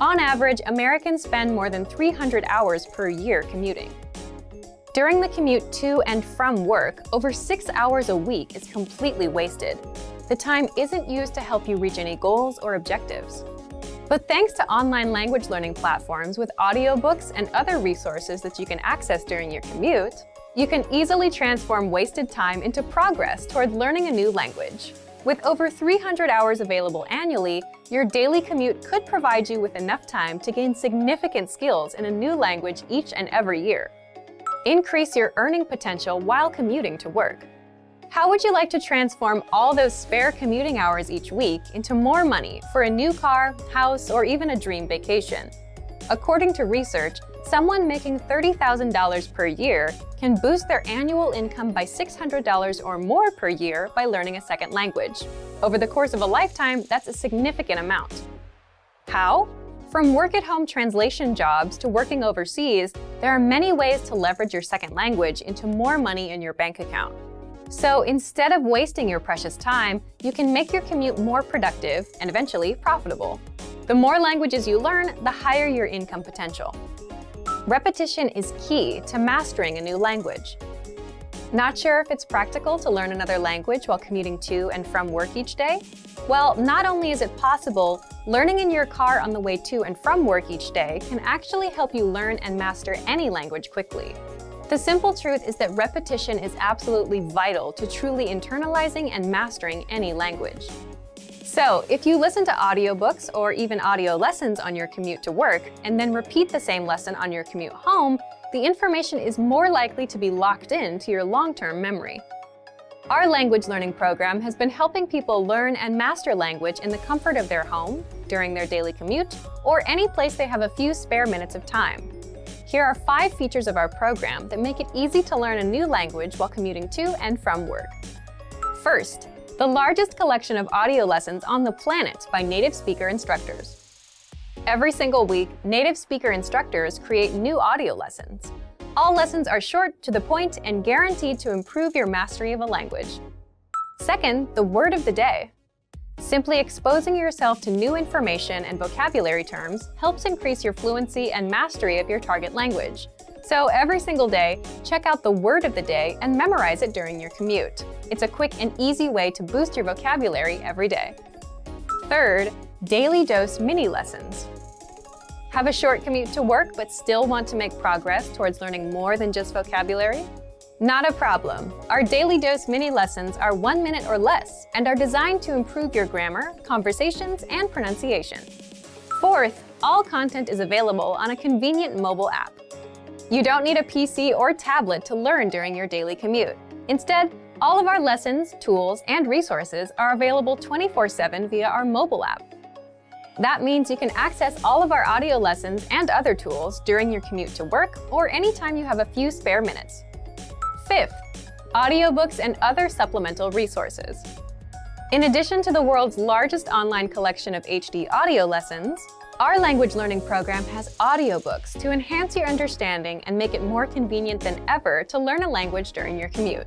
On average, Americans spend more than 300 hours per year commuting. During the commute to and from work, over 6 hours a week is completely wasted. The time isn't used to help you reach any goals or objectives. But thanks to online language learning platforms with audiobooks and other resources that you can access during your commute, you can easily transform wasted time into progress toward learning a new language. With over 300 hours available annually, your daily commute could provide you with enough time to gain significant skills in a new language each and every year. Increase your earning potential while commuting to work. How would you like to transform all those spare commuting hours each week into more money for a new car, house, or even a dream vacation? According to research, someone making $30,000 per year can boost their annual income by $600 or more per year by learning a second language. Over the course of a lifetime, that's a significant amount. How? From work-at-home translation jobs to working overseas, there are many ways to leverage your second language into more money in your bank account. So instead of wasting your precious time, you can make your commute more productive and eventually profitable. The more languages you learn, the higher your income potential. Repetition is key to mastering a new language. Not sure if it's practical to learn another language while commuting to and from work each day? Well, not only is it possible, learning in your car on the way to and from work each day can actually help you learn and master any language quickly. The simple truth is that repetition is absolutely vital to truly internalizing and mastering any language. So, if you listen to audiobooks or even audio lessons on your commute to work and then repeat the same lesson on your commute home, the information is more likely to be locked into your long-term memory. Our language learning program has been helping people learn and master language in the comfort of their home, during their daily commute, or any place they have a few spare minutes of time. Here are 5 features of our program that make it easy to learn a new language while commuting to and from work. First, the largest collection of audio lessons on the planet by native speaker instructors. Every single week, native speaker instructors create new audio lessons. All lessons are short, to the point, and guaranteed to improve your mastery of a language. Second, the word of the day. Simply exposing yourself to new information and vocabulary terms helps increase your fluency and mastery of your target language. So every single day, check out the word of the day and memorize it during your commute. It's a quick and easy way to boost your vocabulary every day. Third, daily dose mini lessons. Have a short commute to work but still want to make progress towards learning more than just vocabulary? Not a problem. Our daily dose mini lessons are 1 minute or less and are designed to improve your grammar, conversations, and pronunciation. Fourth, all content is available on a convenient mobile app. You don't need a PC or tablet to learn during your daily commute. Instead, all of our lessons, tools, and resources are available 24/7 via our mobile app. That means you can access all of our audio lessons and other tools during your commute to work or anytime you have a few spare minutes. Fifth, audiobooks and other supplemental resources. In addition to the world's largest online collection of HD audio lessons, our language learning program has audiobooks to enhance your understanding and make it more convenient than ever to learn a language during your commute.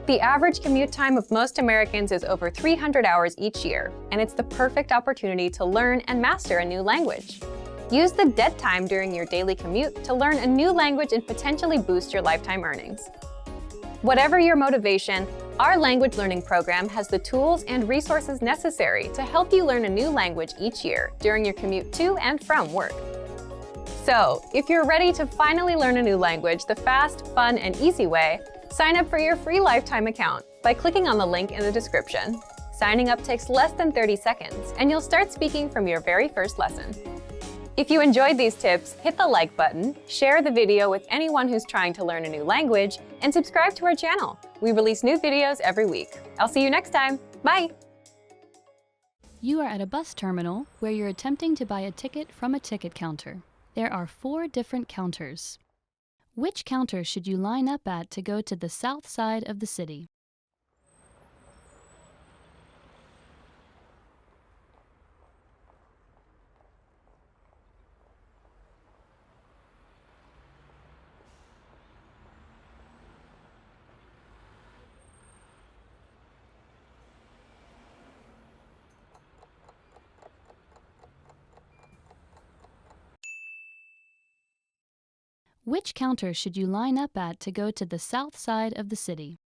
The average commute time of most Americans is over 300 hours each year, and it's the perfect opportunity to learn and master a new language. Use the dead time during your daily commute to learn a new language and potentially boost your lifetime earnings. Whatever your motivation, our language learning program has the tools and resources necessary to help you learn a new language each year during your commute to and from work. So, if you're ready to finally learn a new language the fast, fun, and easy way, sign up for your free lifetime account by clicking on the link in the description. Signing up takes less than 30 seconds, and you'll start speaking from your very first lesson. If you enjoyed these tips, hit the like button, share the video with anyone who's trying to learn a new language, and subscribe to our channel. We release new videos every week. I'll see you next time. Bye! You are at a bus terminal where you're attempting to buy a ticket from a ticket counter. There are 4 different counters. Which counter should you line up at to go to the south side of the city? Which counter should you line up at to go to the south side of the city?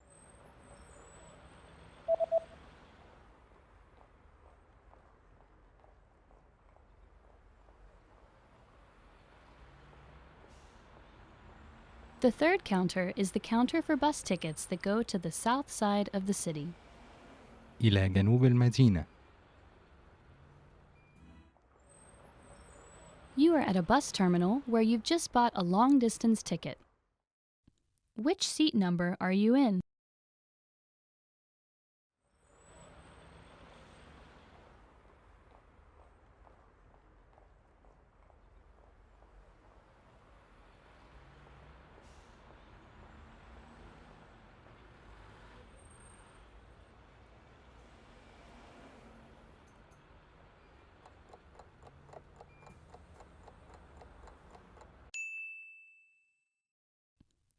The third counter is the counter for bus tickets that go to the south side of the city. إلى جنوب المدينة. You are at a bus terminal where you've just bought a long-distance ticket. Which seat number are you in?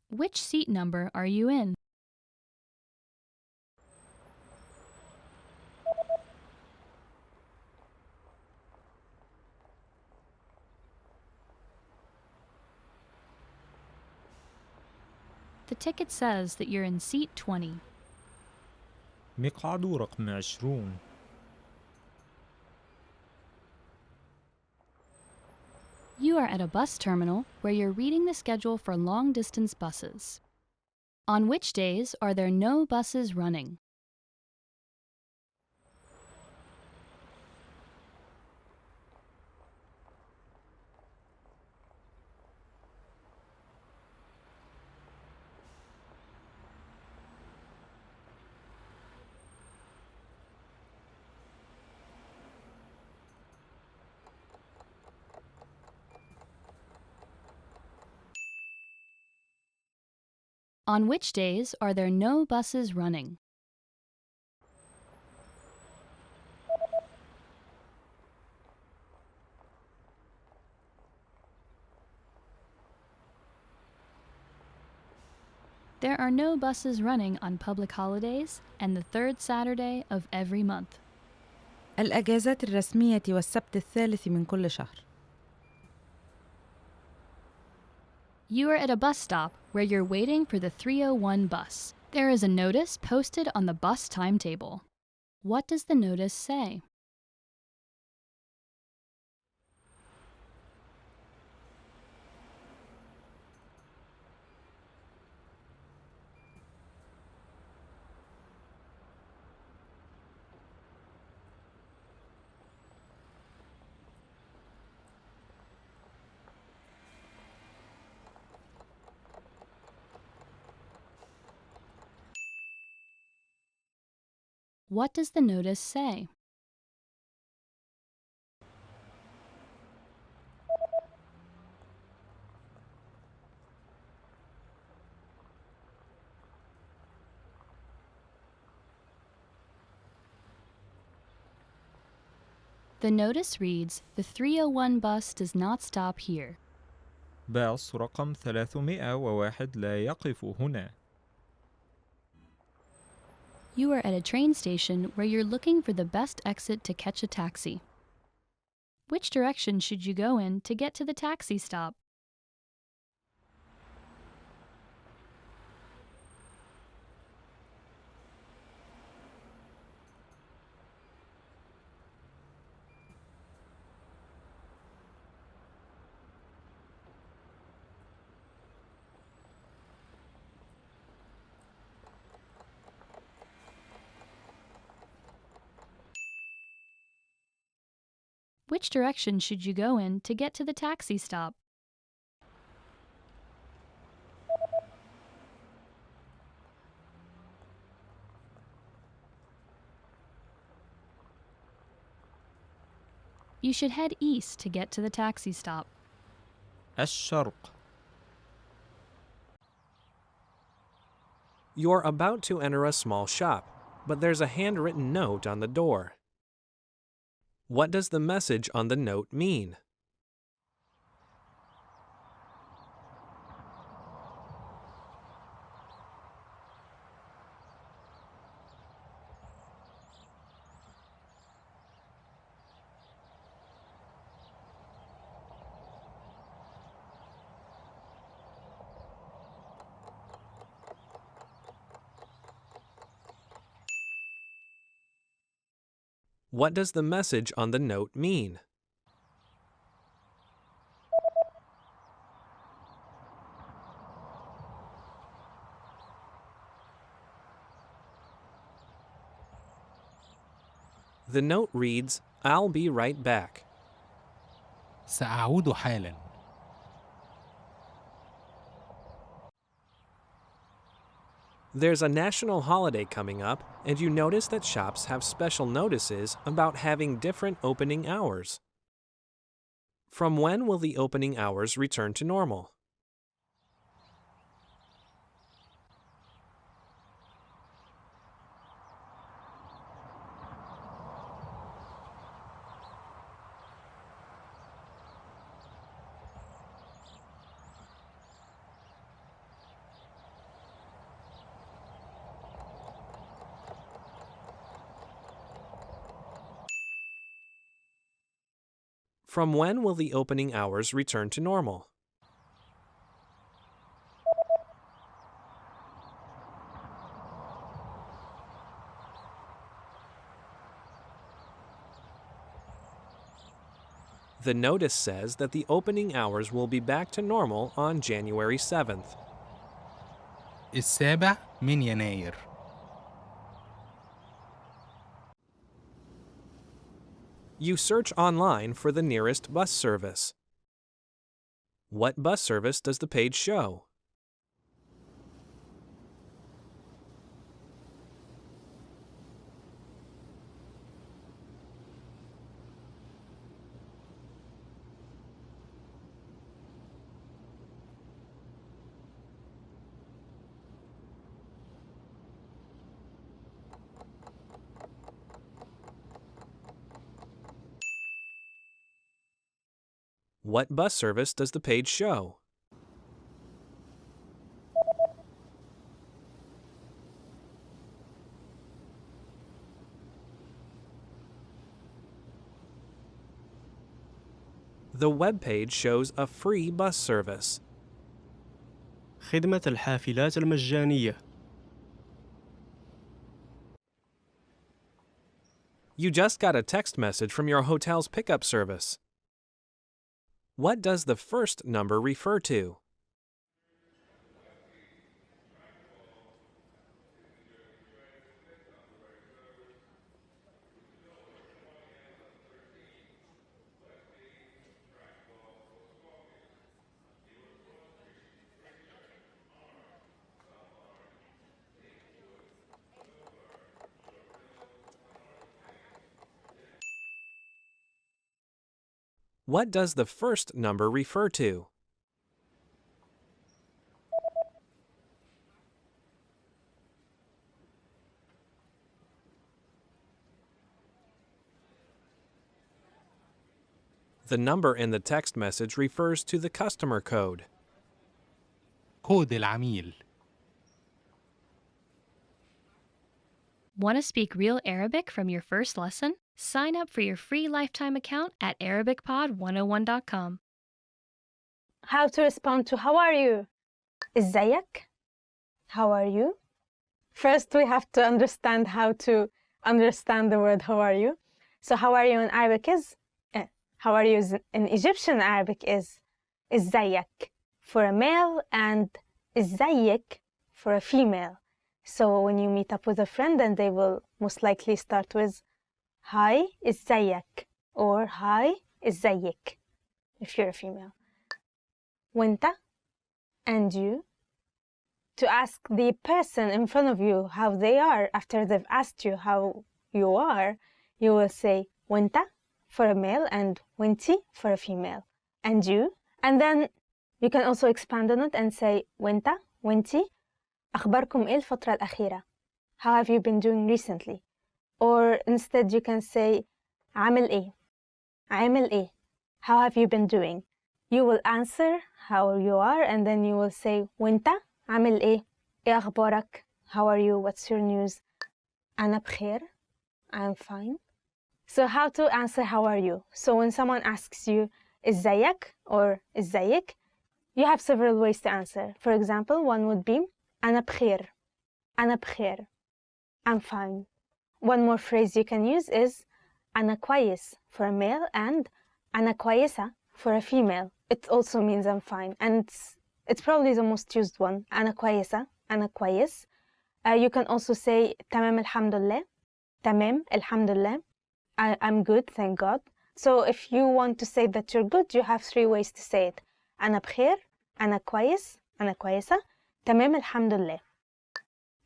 Which seat number are you in? The ticket says that you're in seat 20. مقعد رقم 20. You are at a bus terminal where you're reading the schedule for long-distance buses. On which days are there no buses running? On which days are there no buses running? There are no buses running on public holidays and the third Saturday of every month. الأجازات الرسمية والسبت الثالث من كل شهر. You are at a bus stop where you're waiting for the 301 bus. There is a notice posted on the bus timetable. What does the notice say? What does the notice say? The notice reads, "The 301 bus does not stop here." باص رقم 301 لا يقف هنا. You are at a train station where you're looking for the best exit to catch a taxi. Which direction should you go in to get to the taxi stop? Which direction should you go in to get to the taxi stop? You should head east to get to the taxi stop. الشرق. You're about to enter a small shop, but there's a handwritten note on the door. What does the message on the note mean? What does the message on the note mean? The note reads, "I'll be right back." سأعود حالا. There's a national holiday coming up, and you notice that shops have special notices about having different opening hours. From when will the opening hours return to normal? From when will the opening hours return to normal? The notice says that the opening hours will be back to normal on January 7th. السابع من يناير. You search online for the nearest bus service. What bus service does the page show? What bus service does the page show? The web page shows a free bus service. خدمة الحافلات المجانية. You just got a text message from your hotel's pickup service. What does the first number refer to? What does the first number refer to? The number in the text message refers to the customer code. كود العميل. Want to speak real Arabic from your first lesson? Sign up for your free lifetime account at ArabicPod101.com. How to respond to how are you? إزيك? How are you? First, we have to understand how to understand the word how are you. So how are you in Arabic is, how are you in Egyptian Arabic is إزيك for a male and إزيك for a female. So when you meet up with a friend, then they will most likely start with hi إزيك or hi إزيك if you're a female. وانت and you. To ask the person in front of you how they are after they've asked you how you are, you will say وانت for a male and وانتي for a female. And you. And then you can also expand on it and say وانت وانتي أخباركم إيه الفترة الأخيرة? How have you been doing recently? Or instead you can say عامل إيه? عامل إيه? How have you been doing? You will answer how you are and then you will say وانت عامل إيه؟ إيه أخبارك؟ How are you? What's your news? أنا بخير. I'm fine. So how to answer how are you? So when someone asks you إزيك or إزيك, you have several ways to answer. For example, one would be أنا بخير. أنا بخير. I'm fine. One more phrase you can use is أنا كويس for a male and أنا كويسة for a female. It also means I'm fine. And it's probably the most used one. أنا كويسة. أنا كويس. You can also say تمام الحمد لله. تمام الحمد لله. I'm good, thank God. So if you want to say that you're good, you have three ways to say it. أنا بخير. أنا كويس. أنا كويسة. تمام الحمد لله.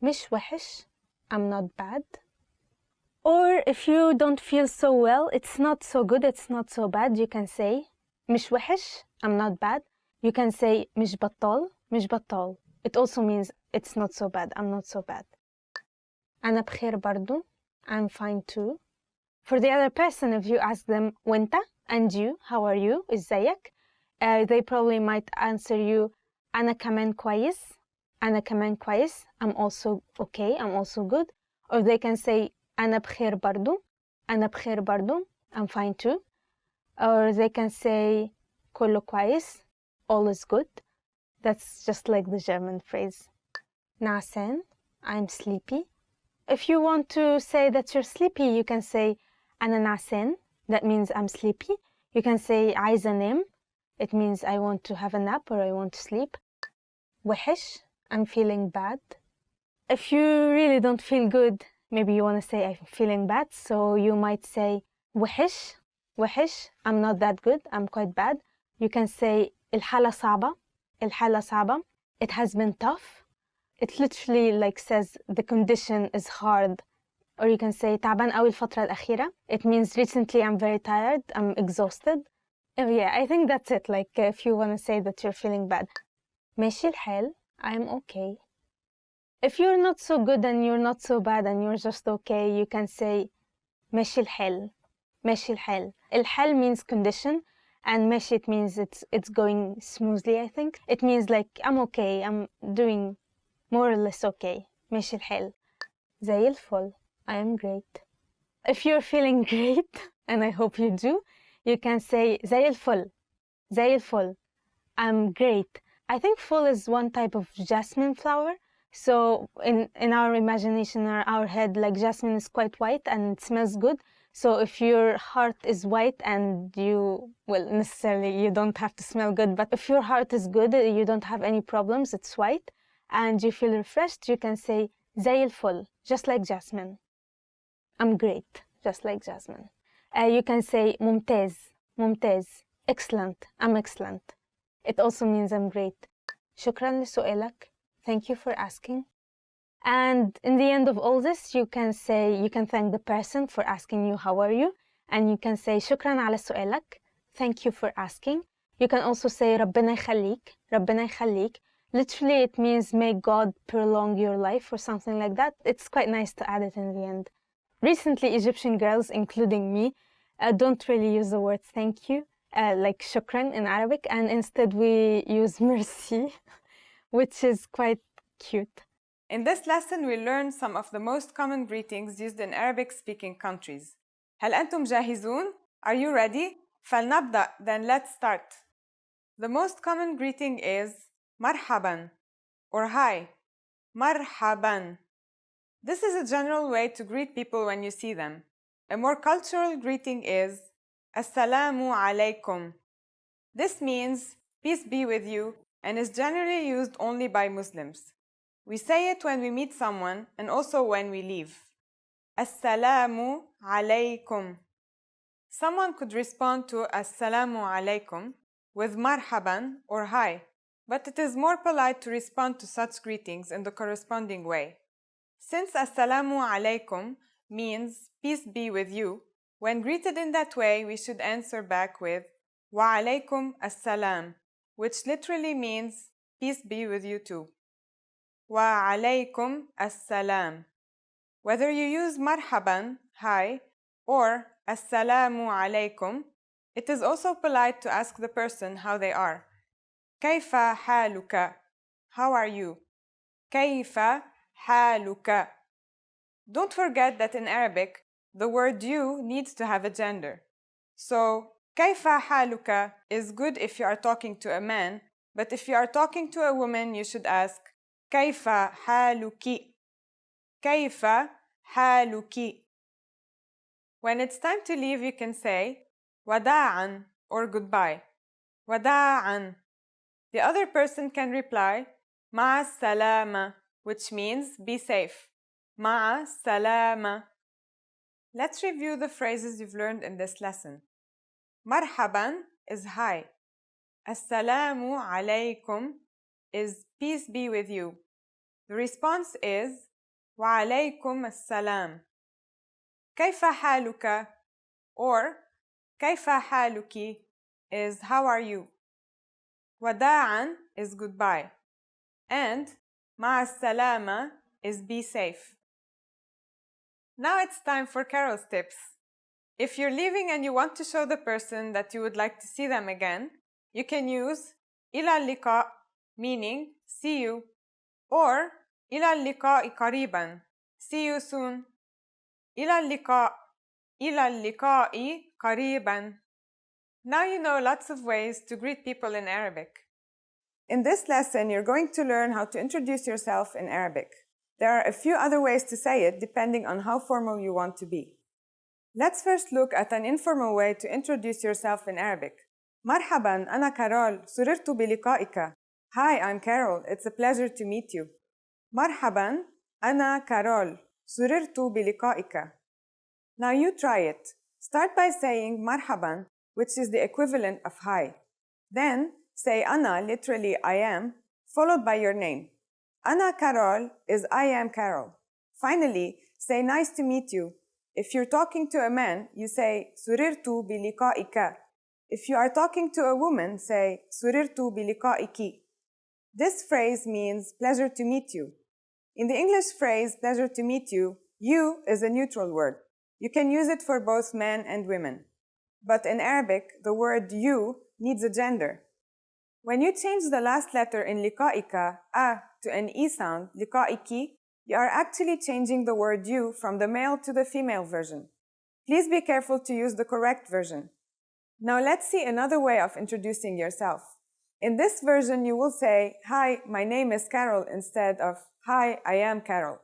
مش وحش. I'm not bad. Or if you don't feel so well, it's not so good, it's not so bad, you can say مش وحش. I'm not bad. You can say مش بطال. مش بطال. It also means it's not so bad. I'm not so bad. أنا بخير برضو. I'm fine too. For the other person, if you ask them وانت and you, how are you? إزيك? They probably might answer you أنا كمان كويس. أنا كمان كويس. I'm also okay. I'm also good. Or they can say أنا بخير برضو. أنا بخير برضو. I'm fine too. Or they can say كله كويس. All is good. That's just like the German phrase. نعسان. I'm sleepy. If you want to say that you're sleepy, you can say أنا نعسان. That means I'm sleepy. You can say عايزة أنام. It means I want to have a nap or I want to sleep. وحش. I'm feeling bad. If you really don't feel good, maybe you want to say I'm feeling bad, so you might say وحش. وحش. I'm not that good. I'm quite bad. You can say الحالة صعبة. الحالة صعبة. It has been tough. It literally like says the condition is hard. Or you can say تعبان قوي الفترة الأخيرة. It means recently I'm very tired. I'm exhausted. Yeah, I think that's it. Like if you want to say that you're feeling bad. ماشي الحال. I'm okay. If you're not so good and you're not so bad and you're just okay, you can say ماشي الحال. ماشي الحال. الحال means condition, and ماشي it means it's going smoothly, I think. It means like I'm okay. I'm doing more or less okay. ماشي الحال. زي الفل. I am great. If you're feeling great, and I hope you do, you can say زي الفل. زي الفل. I'm great. I think full is one type of jasmine flower. So in our imagination or our head, like jasmine is quite white and it smells good. So if your heart is white and you, well, necessarily you don't have to smell good, but if your heart is good, you don't have any problems, it's white, and you feel refreshed, you can say زي الفل, just like jasmine. I'm great, just like jasmine. You can say ممتاز. ممتاز. Excellent. I'm excellent. It also means I'm great. شكرا لسؤالك. Thank you for asking. And in the end of all this, you can thank the person for asking you how are you, and you can say شكرا على سؤالك. Thank you for asking. You can also say ربنا يخليك. ربنا يخليك. Literally, it means may God prolong your life or something like that. It's quite nice to add it in the end. Recently, Egyptian girls, including me, don't really use the word thank you, like shukran in Arabic, and instead we use merci, which is quite cute. In this lesson, we'll learn some of the most common greetings used in Arabic-speaking countries. هل أنتم جاهزون? Are you ready? فلنبدأ, then let's start. The most common greeting is مرحباً or hi. مرحباً. This is a general way to greet people when you see them. A more cultural greeting is Assalamu alaikum. This means peace be with you and is generally used only by Muslims. We say it when we meet someone and also when we leave. Assalamu alaikum. Someone could respond to Assalamu alaikum with marhaban or hi, but it is more polite to respond to such greetings in the corresponding way. Since Assalamu alaikum means peace be with you, when greeted in that way, we should answer back with wa alaikum assalam, which literally means peace be with you too. Wa alaikum assalam. Whether you use marhaban, hi, or assalamu alaikum, it is also polite to ask the person how they are. Kayfa haluka? How are you? Kayfa haluka? Don't forget that in Arabic, the word you needs to have a gender. So, kayfa haluka is good if you are talking to a man, but if you are talking to a woman, you should ask kayfa haluki? Kayfa haluki? When it's time to leave, you can say wada'an or goodbye. Wada'an. The other person can reply ma'a salama, which means be safe. Ma'a salama. Let's review the phrases you've learned in this lesson. Marhaban is hi. Assalamu alaikum is peace be with you. The response is wa alaikum assalam. Kayfa haluka or kayfa haluki is how are you. Wada'an is goodbye. And ma'a salama is be safe. Now it's time for Carol's tips. If you're leaving and you want to show the person that you would like to see them again, you can use ila liqa, meaning see you, or ila liqa'i qariban, see you soon. ila liqa'i qariban. Now you know lots of ways to greet people in Arabic. In this lesson, you're going to learn how to introduce yourself in Arabic. There are a few other ways to say it depending on how formal you want to be. Let's first look at an informal way to introduce yourself in Arabic. Marhaban, ana Carol, surrtu biliqa'ika. Hi, I'm Carol. It's a pleasure to meet you. Marhaban, ana Carol, surrtu biliqa'ika. Now you try it. Start by saying marhaban, which is the equivalent of hi. Then say ana, literally I am, followed by your name. Ana Carol is I am Carol. Finally, say nice to meet you. If you're talking to a man, you say surirtu biliqa'ika. If you are talking to a woman, say surirtu biliqa'iki. This phrase means pleasure to meet you. In the English phrase pleasure to meet you is a neutral word. You can use it for both men and women. But in Arabic, the word you needs a gender. When you change the last letter in liqa'ika, a, to an e sound, liqa'iki, you are actually changing the word you from the male to the female version. Please be careful to use the correct version. Now let's see another way of introducing yourself. In this version, you will say, hi, my name is Carol instead of, hi, I am Carol.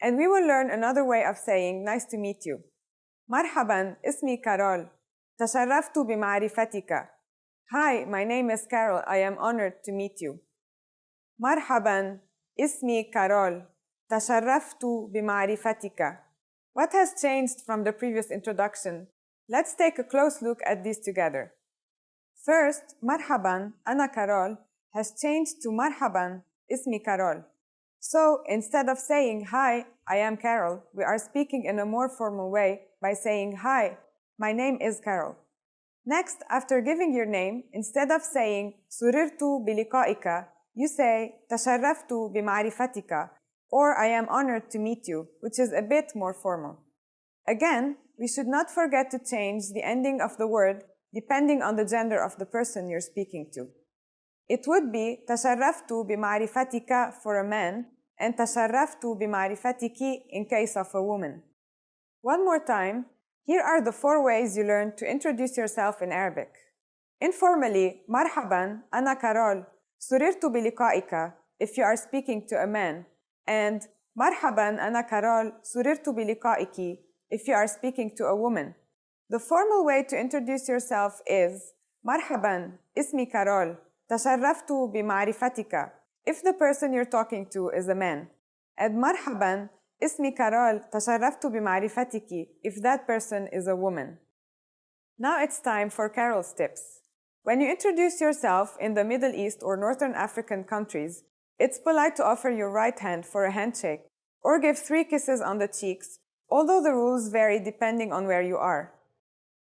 And we will learn another way of saying, nice to meet you. Marhaban, ismi Carol. Tasharraftu bima'rifatika. Hi, my name is Carol. I am honored to meet you. Marhaban, ismi Carol. Tasharraftu bima'rifatika. What has changed from the previous introduction? Let's take a close look at these together. First, marhaban, ana Carol, has changed to marhaban, ismi Carol. So, instead of saying, hi, I am Carol, we are speaking in a more formal way by saying, hi, my name is Carol. Next, after giving your name, instead of saying, surirtu biliqa'ika, you say, tasharraftu bima'rifatika, or I am honored to meet you, which is a bit more formal. Again, we should not forget to change the ending of the word depending on the gender of the person you're speaking to. It would be tasharraftu bima'rifatika for a man and تشرفت بمعرفتك in case of a woman. One more time, here are the 4 ways you learn to introduce yourself in Arabic. Informally, مرحبا أنا كارول سررت بلقائك if you are speaking to a man, and مرحبا أنا كارول سررت بلقائك if you are speaking to a woman. The formal way to introduce yourself is مرحبا اسمي كارول تشرفت بمعرفتك if the person you're talking to is a man, and مرحبا اسمي كارول تشرفت بمعرفتك if that person is a woman. Now it's time for Carol's tips. When you introduce yourself in the Middle East or Northern African countries, it's polite to offer your right hand for a handshake or give 3 kisses on the cheeks, although the rules vary depending on where you are.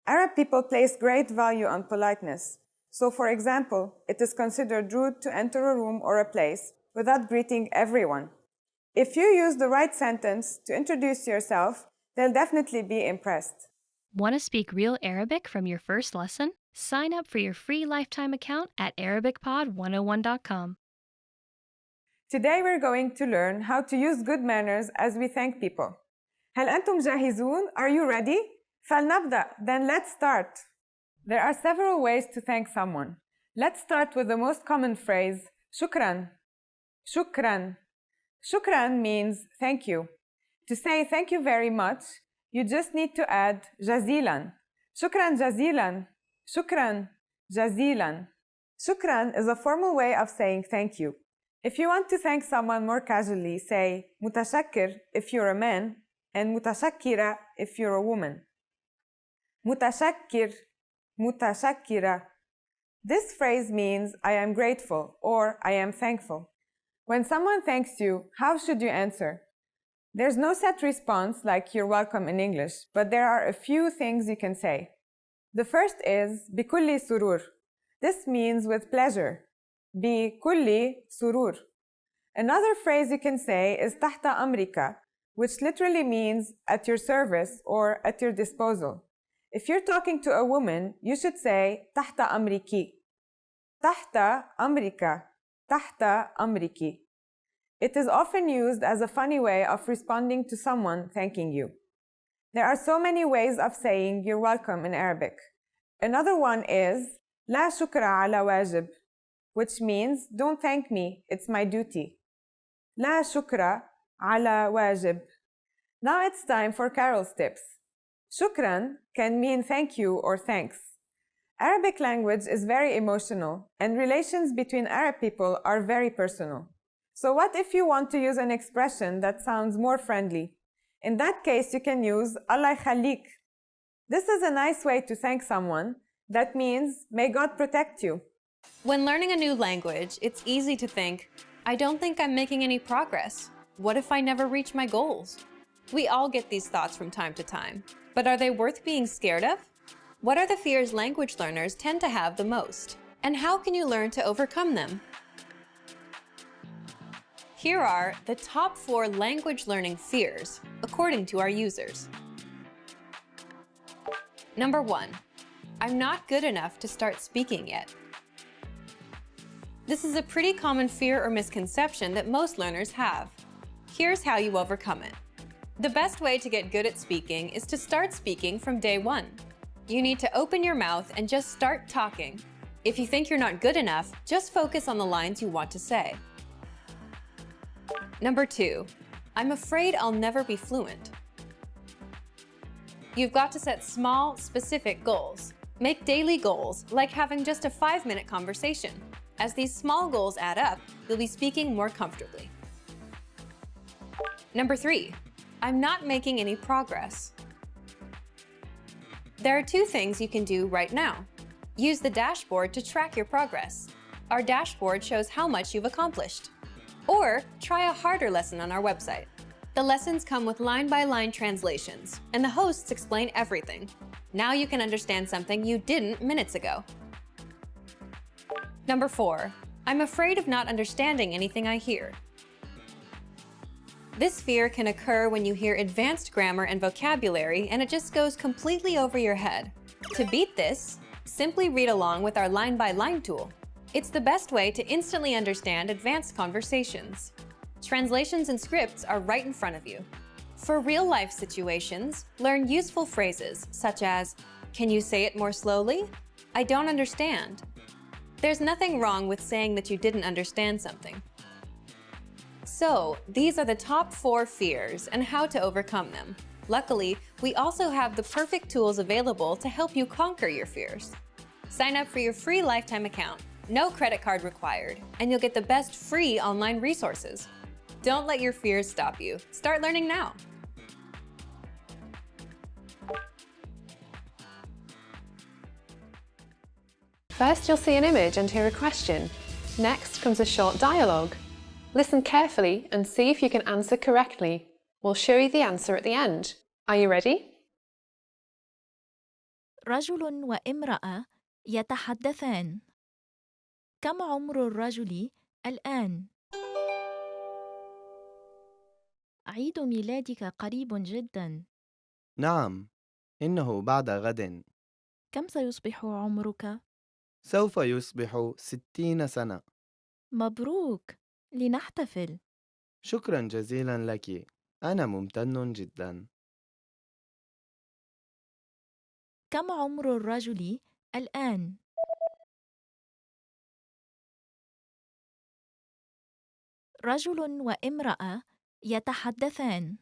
Arab people place great value on politeness. So, for example, it is considered rude to enter a room or a place without greeting everyone. If you use the right sentence to introduce yourself, they'll definitely be impressed. Want to speak real Arabic from your first lesson? Sign up for your free lifetime account at ArabicPod101.com. Today we're going to learn how to use good manners as we thank people. هل أنتم جاهزون? Are you ready? فلنبدأ. Then let's start. There are several ways to thank someone. Let's start with the most common phrase, شكراً. شكراً. شكراً means thank you. To say thank you very much, you just need to add جزيلاً. شكراً جزيلاً. شكراً جزيلاً. شكراً is a formal way of saying thank you. If you want to thank someone more casually, say متشكر if you're a man and متشكرة if you're a woman. متشكر. متشكرة. This phrase means I am grateful or I am thankful. When someone thanks you, how should you answer? There's no set response like you're welcome in English, but there are a few things you can say. The first is بكل سرور. This means with pleasure. بكل سرور. Another phrase you can say is تحت أمرك, which literally means at your service or at your disposal. If you're talking to a woman, you should say تحت أمرك. تحت أمرك. تحت أمرك. It is often used as a funny way of responding to someone thanking you. There are so many ways of saying you're welcome in Arabic. Another one is لا شكر على واجب, which means don't thank me, it's my duty. لا شكر على واجب. Now it's time for Carol's tips. شكراً can mean thank you or thanks. Arabic language is very emotional, and relations between Arab people are very personal. So what if you want to use an expression that sounds more friendly? In that case, you can use Allah يخليك. This is a nice way to thank someone. That means, may God protect you. When learning a new language, it's easy to think, I don't think I'm making any progress. What if I never reach my goals? We all get these thoughts from time to time. But are they worth being scared of? What are the fears language learners tend to have the most? And how can you learn to overcome them? Here are the top 4 language learning fears, according to our users. Number 1, I'm not good enough to start speaking yet. This is a pretty common fear or misconception that most learners have. Here's how you overcome it. The best way to get good at speaking is to start speaking from day 1. You need to open your mouth and just start talking. If you think you're not good enough, just focus on the lines you want to say. Number 2, I'm afraid I'll never be fluent. You've got to set small, specific goals. Make daily goals, like having just a 5-minute conversation. As these small goals add up, you'll be speaking more comfortably. Number 3, I'm not making any progress. There are 2 things you can do right now. Use the dashboard to track your progress. Our dashboard shows how much you've accomplished. Or try a harder lesson on our website. The lessons come with line-by-line translations, and the hosts explain everything. Now you can understand something you didn't minutes ago. Number 4, I'm afraid of not understanding anything I hear. This fear can occur when you hear advanced grammar and vocabulary and it just goes completely over your head. To beat this, simply read along with our line-by-line tool. It's the best way to instantly understand advanced conversations. Translations and scripts are right in front of you. For real-life situations, learn useful phrases such as, "Can you say it more slowly? I don't understand." There's nothing wrong with saying that you didn't understand something. So, these are the top 4 fears and how to overcome them. Luckily, we also have the perfect tools available to help you conquer your fears. Sign up for your free lifetime account, no credit card required, and you'll get the best free online resources. Don't let your fears stop you. Start learning now. First, you'll see an image and hear a question. Next comes a short dialogue. Listen carefully and see if you can answer correctly. We'll show you the answer at the end. Are you ready? رجل وامرأة يتحدثان. كم عمر الرجل الآن؟ عيد ميلادك قريب جداً. نعم، إنه بعد غد. كم سيصبح عمرك؟ سوف يصبح 60 سنة. مبروك، لنحتفل. شكراً جزيلاً لك. أنا ممتن جداً. كم عمر الرجل الآن؟ رجل وامرأة يتحدثان.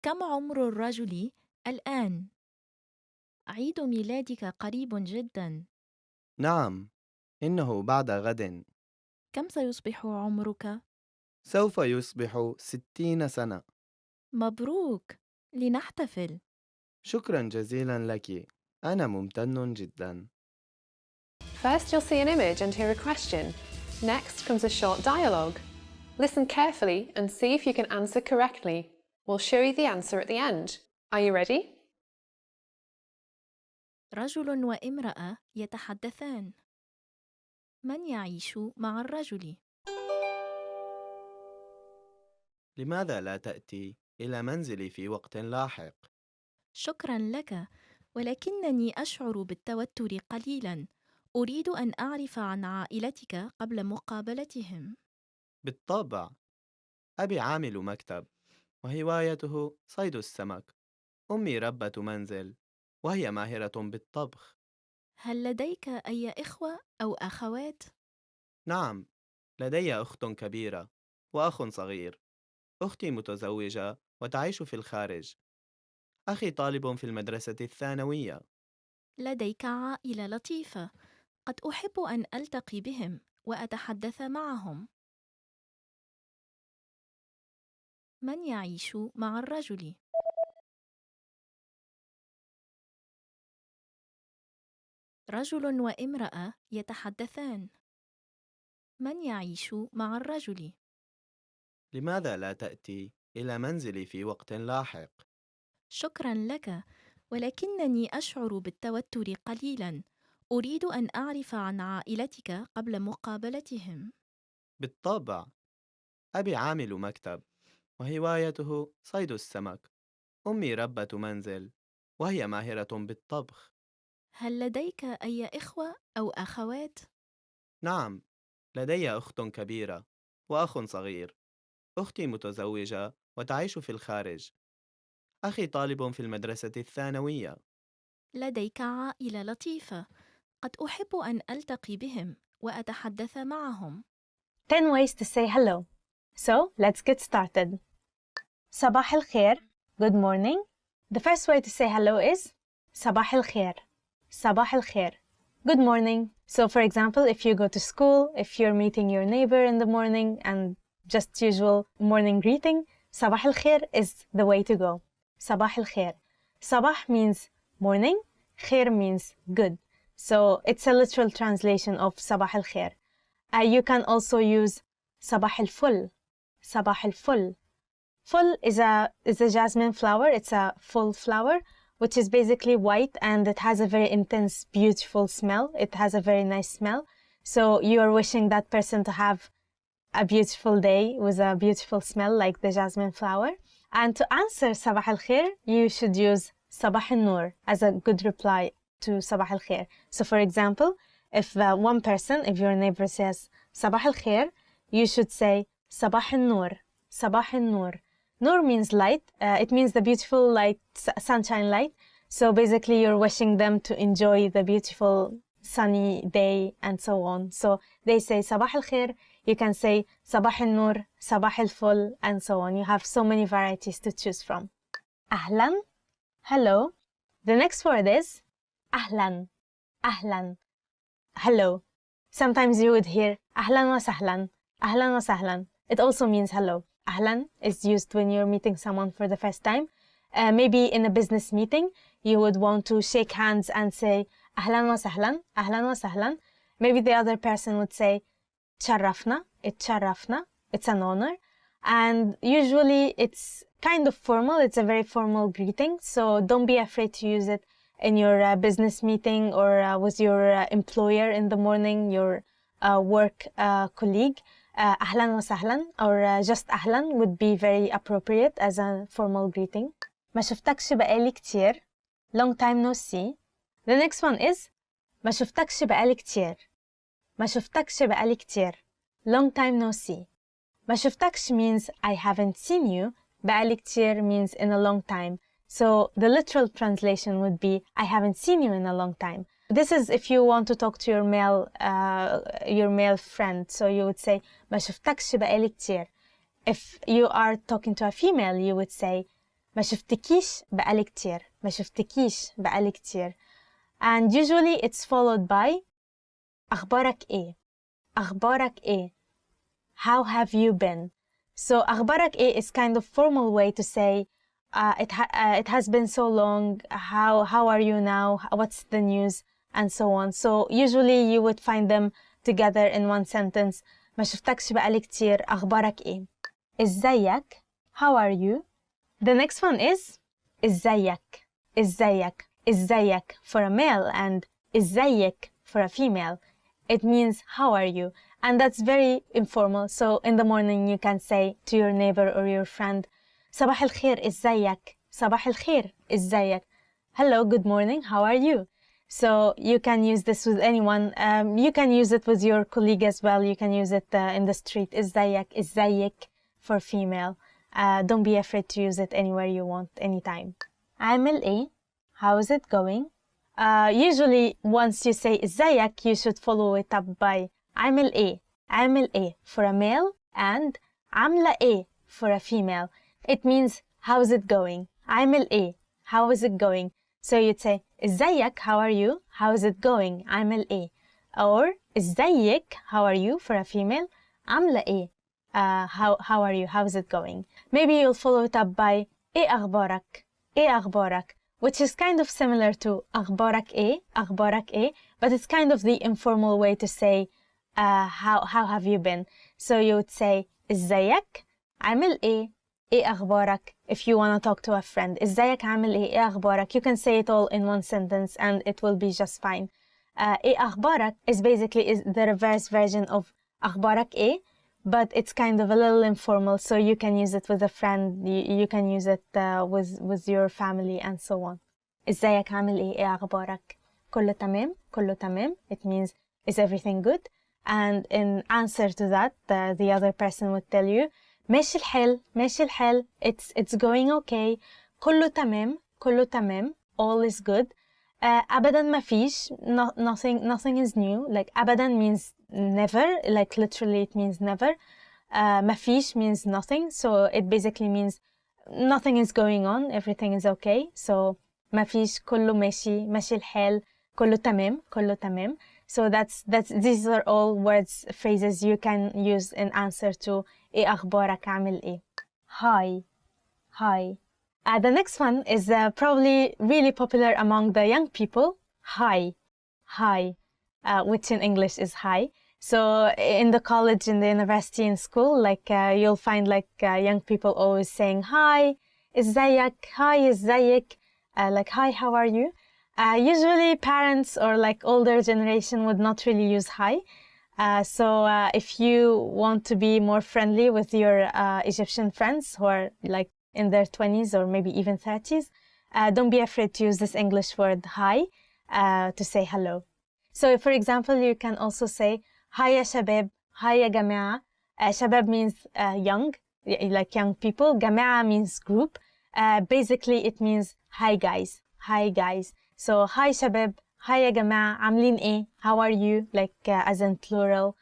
كم عمر الرجل الآن؟ عيد ميلادك قريب جداً. نعم، إنه بعد غد. كم سيصبح عمرك؟ سوف يصبح 60 سنة. مبروك، لنحتفل. شكراً جزيلاً لك. أنا ممتن جداً. First, you'll see an image and hear a question. Next comes a short dialogue. Listen carefully and see if you can answer correctly. We'll show you the answer at the end. Are you ready? رجل وامرأة يتحدثان. من يعيش مع الرجل؟ لماذا لا تأتي إلى منزلي في وقت لاحق؟ شكراً لك، ولكنني أشعر بالتوتر قليلاً. أريد أن أعرف عن عائلتك قبل مقابلتهم. بالطبع. أبي عامل مكتب، وهوايته صيد السمك. أمي ربة منزل، وهي ماهرة بالطبخ. هل لديك أي إخوة أو أخوات؟ نعم، لدي أخت كبيرة وأخ صغير. أختي متزوجة وتعيش في الخارج. أخي طالب في المدرسة الثانوية. لديك عائلة لطيفة. قد أحب أن ألتقي بهم وأتحدث معهم. من يعيش مع الرجل؟ رجل وامرأة يتحدثان. من يعيش مع الرجل؟ لماذا لا تأتي إلى منزلي في وقت لاحق؟ شكراً لك، ولكنني أشعر بالتوتر قليلاً. أريد أن أعرف عن عائلتك قبل مقابلتهم. بالطبع. أبي عامل مكتب، وهوايته صيد السمك. أمي ربة منزل، وهي ماهرة بالطبخ. هل لديك أي إخوة أو أخوات؟ نعم، لدي أخت كبيرة وأخ صغير. أختي متزوجة وتعيش في الخارج. أخي طالب في المدرسة الثانوية. لديك عائلة لطيفة. قد أحب أن ألتقي بهم وأتحدث معهم. 10 ways to say hello. So, let's get started. صباح الخير, good morning. The first way to say hello is صباح الخير. صباح الخير. Good morning. So, for example, if you go to school, if you're meeting your neighbor in the morning and just usual morning greeting, صباح الخير is the way to go. صباح الخير. صباح means morning, خير means good. So, it's a literal translation of صباح الخير. You can also use صباح الفل. صباح الفل. Full is a jasmine flower. It's a full flower, which is basically white and it has a very intense, beautiful smell. It has a very nice smell. So you are wishing that person to have a beautiful day with a beautiful smell like the jasmine flower. And to answer صباح الخير, you should use صباح النور as a good reply to صباح الخير. So for example, if one person, if your neighbor says صباح الخير, you should say صباح النور صباح النور. Nur means light. It means the beautiful light, sunshine light. So basically you're wishing them to enjoy the beautiful sunny day and so on. So they say صباح الخير. You can say صباح النور, صباح الفل, and so on. You have so many varieties to choose from. أهلا, hello. The next word is أهلا, أهلا, hello. Sometimes you would hear أهلا وسهلا, أهلا وسهلا. It also means hello. أهلا is used when you're meeting someone for the first time. Maybe in a business meeting, you would want to shake hands and say أهلا وسهلا, أهلا وسهلا. Maybe the other person would say تشرفنا, اتشرفنا. It's an honor. And usually it's kind of formal. It's a very formal greeting. So don't be afraid to use it in your business meeting or with your employer in the morning, your work colleague. أهلا وسهلا or just أهلا would be very appropriate as a formal greeting. ما شفتكش بقالي كتير. Long time no see. The next one is ما شفتكش بقالي كتير. ما شفتكش بقالي كتير. Long time no see. ما شفتكش means I haven't seen you. بقالي كتير means in a long time. So the literal translation would be I haven't seen you in a long time. This is if you want to talk to your male friend. So you would say ما شفتكش بقالي كتير. If you are talking to a female, you would say ما شفتكيش بقالي كتير. ما شفتكيش بقالي كتير. And usually it's followed by أخبارك إيه؟ أخبارك إيه؟ How have you been? So أخبارك إيه is kind of formal way to say it has been so long. How are you now? What's the news? And so on. So usually you would find them together in one sentence. ما شفتكش بقالي كتير. أخبارك إيه؟ إزيك? How are you? The next one is إزيك. إزيك. إزيك for a male and إزيك for a female. It means how are you? And that's very informal. So in the morning you can say to your neighbor or your friend صباح الخير إزيك. صباح الخير إزيك. Hello, good morning, how are you? So you can use this with anyone. You can use it with your colleague as well. You can use it in the street. إزيك, إزيك for female. Don't be afraid to use it anywhere you want, anytime. عامل إيه? How is it going? Usually once you say إزيك, you should follow it up by عامل إيه? عامل إيه for a male and عاملة إيه for a female. It means how is it going? عامل إيه? How is it going? So you'd say إزيك, how are you? How is it going? عامل إيه? Or إزيك, how are you for a female? عاملة إيه? How are you? How is it going? Maybe you'll follow it up by إيه أخبارك? إيه أخبارك? Which is kind of similar to أخبارك إيه? أخبارك إيه? But it's kind of the informal way to say how have you been? So you would say إزيك? عامل إيه? إيه أخبارك? If you want to talk to a friend. إزيك عامل إيه؟ إيه أخبارك? You can say it all in one sentence and it will be just fine. إيه أخبارك is basically the reverse version of أخبارك إيه? But it's kind of a little informal, so you can use it with a friend, you can use it with your family and so on. إزيك عامل إيه؟ إيه أخبارك؟ كله تمام؟ كله تمام. It means is everything good? And in answer to that, the other person would tell you ماشي الحال ماشي الحال. It's going okay. كله تمام كله تمام. All is good. أبدا ما فيش. Nothing is new. Like أبدا means never. Like literally it means never. ما فيش means nothing. So it basically means nothing is going on. Everything is okay. So ما فيش. كله ماشي ماشي الحال. كله تمام كله تمام. So these are all words, phrases you can use in answer to إيه أخبارك عامل إيه. Hi. Hi. The next one is probably really popular among the young people. Hi. Hi. Which in English is hi. So in the college, in the university, in school, like you'll find like young people always saying hi, إزيك, hi, إزيك, like hi, how are you? Usually parents or like older generation would not really use hi. So if you want to be more friendly with your Egyptian friends who are like in their 20s or maybe even 30s, don't be afraid to use this English word hi to say hello. So for example, you can also say hi يا شباب, hi يا جماعة. شباب means young, like young people. جماعة means group. Basically it means hi guys, hi guys. So hi شباب, hi يا جماعة, عاملين إيه? How are you? Like as in plural.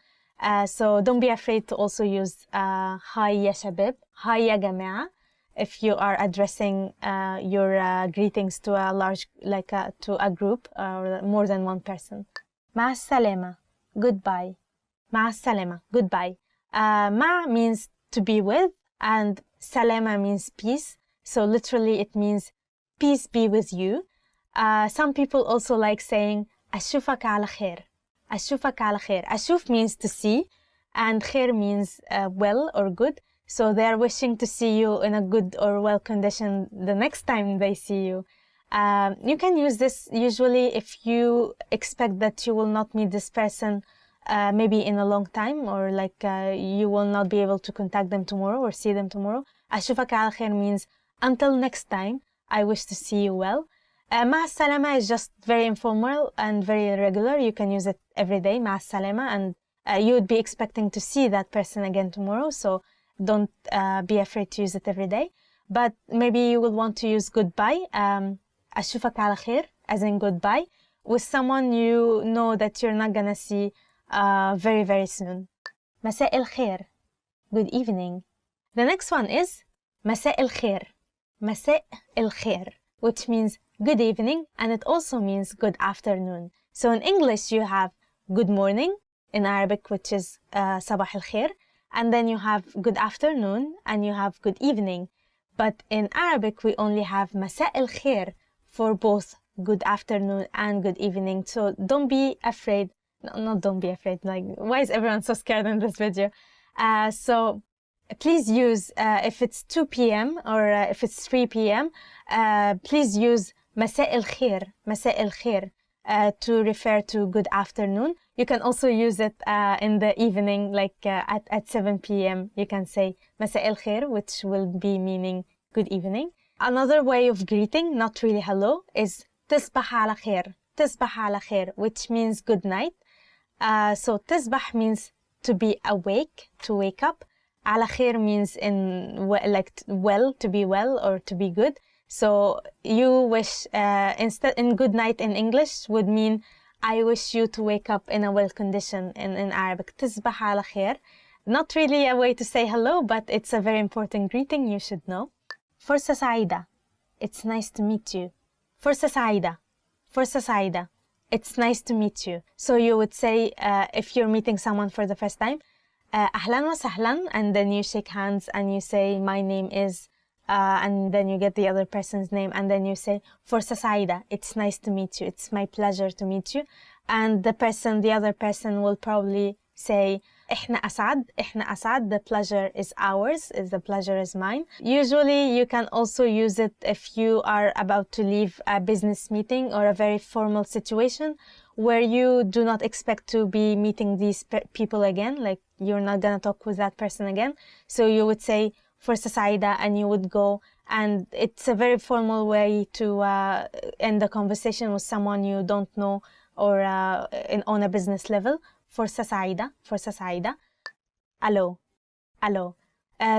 So don't be afraid to also use hi يا شباب, hi يا جماعة if you are addressing your greetings to a large, like to a group or more than one person. مع السلامة, goodbye. مع السلامة, goodbye. مع means to be with, and salama means peace. So literally it means peace be with you. Some people also like saying أشوفك على خير. أشوفك على خير. أشوف means to see, and خير means well or good. So they are wishing to see you in a good or well condition the next time they see you. You can use this usually if you expect that you will not meet this person maybe in a long time, or like you will not be able to contact them tomorrow or see them tomorrow. أشوفك على خير means until next time, I wish to see you well. مع السلامة is just very informal and very regular. You can use it every day, مع السلامة, and you would be expecting to see that person again tomorrow, so don't be afraid to use it every day. But maybe you will want to use goodbye, أشوفك على خير, as in goodbye, with someone you know that you're not gonna see very, very soon. مساء الخير, good evening. The next one is مساء الخير, مساء الخير, which means good evening, and it also means good afternoon. So in English you have good morning in Arabic, which is صباح الخير, and then you have good afternoon and you have good evening. But in Arabic we only have مساء الخير for both good afternoon and good evening. So don't be afraid. No, don't be afraid. Like, why is everyone so scared in this video? So please use, if it's 2 p.m. or if it's 3 p.m., please use مساء الخير, مساء الخير, to refer to good afternoon. You can also use it in the evening, like at 7 p.m. You can say مساء الخير, which will be meaning good evening. Another way of greeting, not really hello, is تصبح على خير, تصبح على خير, which means good night. So تصبح means to be awake, to wake up. على خير means like well, to be well or to be good. So you wish, instead in good night in English would mean I wish you to wake up in a well condition in Arabic. تصبح على خير. Not really a way to say hello, but it's a very important greeting you should know. فرصة سعيدة, it's nice to meet you. فرصة سعيدة, فرصة سعيدة, it's nice to meet you. So you would say, if you're meeting someone for the first time, أهلا وسهلا, and then you shake hands and you say, my name is, and then you get the other person's name, and then you say, فرصة سعيدة, it's nice to meet you, it's my pleasure to meet you. And the other person will probably say, إحنا أسعد, إحنا أسعد, the pleasure is ours, the pleasure is mine. Usually you can also use it if you are about to leave a business meeting or a very formal situation where you do not expect to be meeting these people again, like you're not gonna talk with that person again. So you would say فرصة سعيدة, and you would go, and it's a very formal way to end the conversation with someone you don't know or on a business level. فرصة سعيدة, فرصة سعيدة. Hello, hello.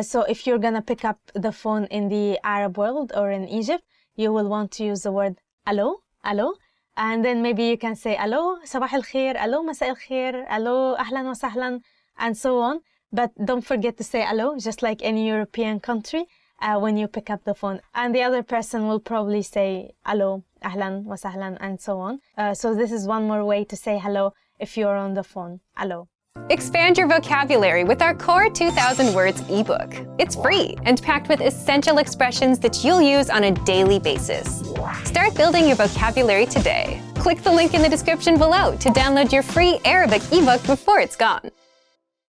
So if you're gonna pick up the phone in the Arab world or in Egypt, you will want to use the word hello, hello. And then maybe you can say hello, صباح الخير, hello, مساء الخير, hello, أهلا وسهلا, and so on. But don't forget to say hello, just like any European country, when you pick up the phone. And the other person will probably say hello, أهلا وسهلا, and so on. So this is one more way to say hello if you're on the phone. Hello. Expand your vocabulary with our Core 2000 Words ebook. It's free and packed with essential expressions that you'll use on a daily basis. Start building your vocabulary today. Click the link in the description below to download your free Arabic ebook before it's gone.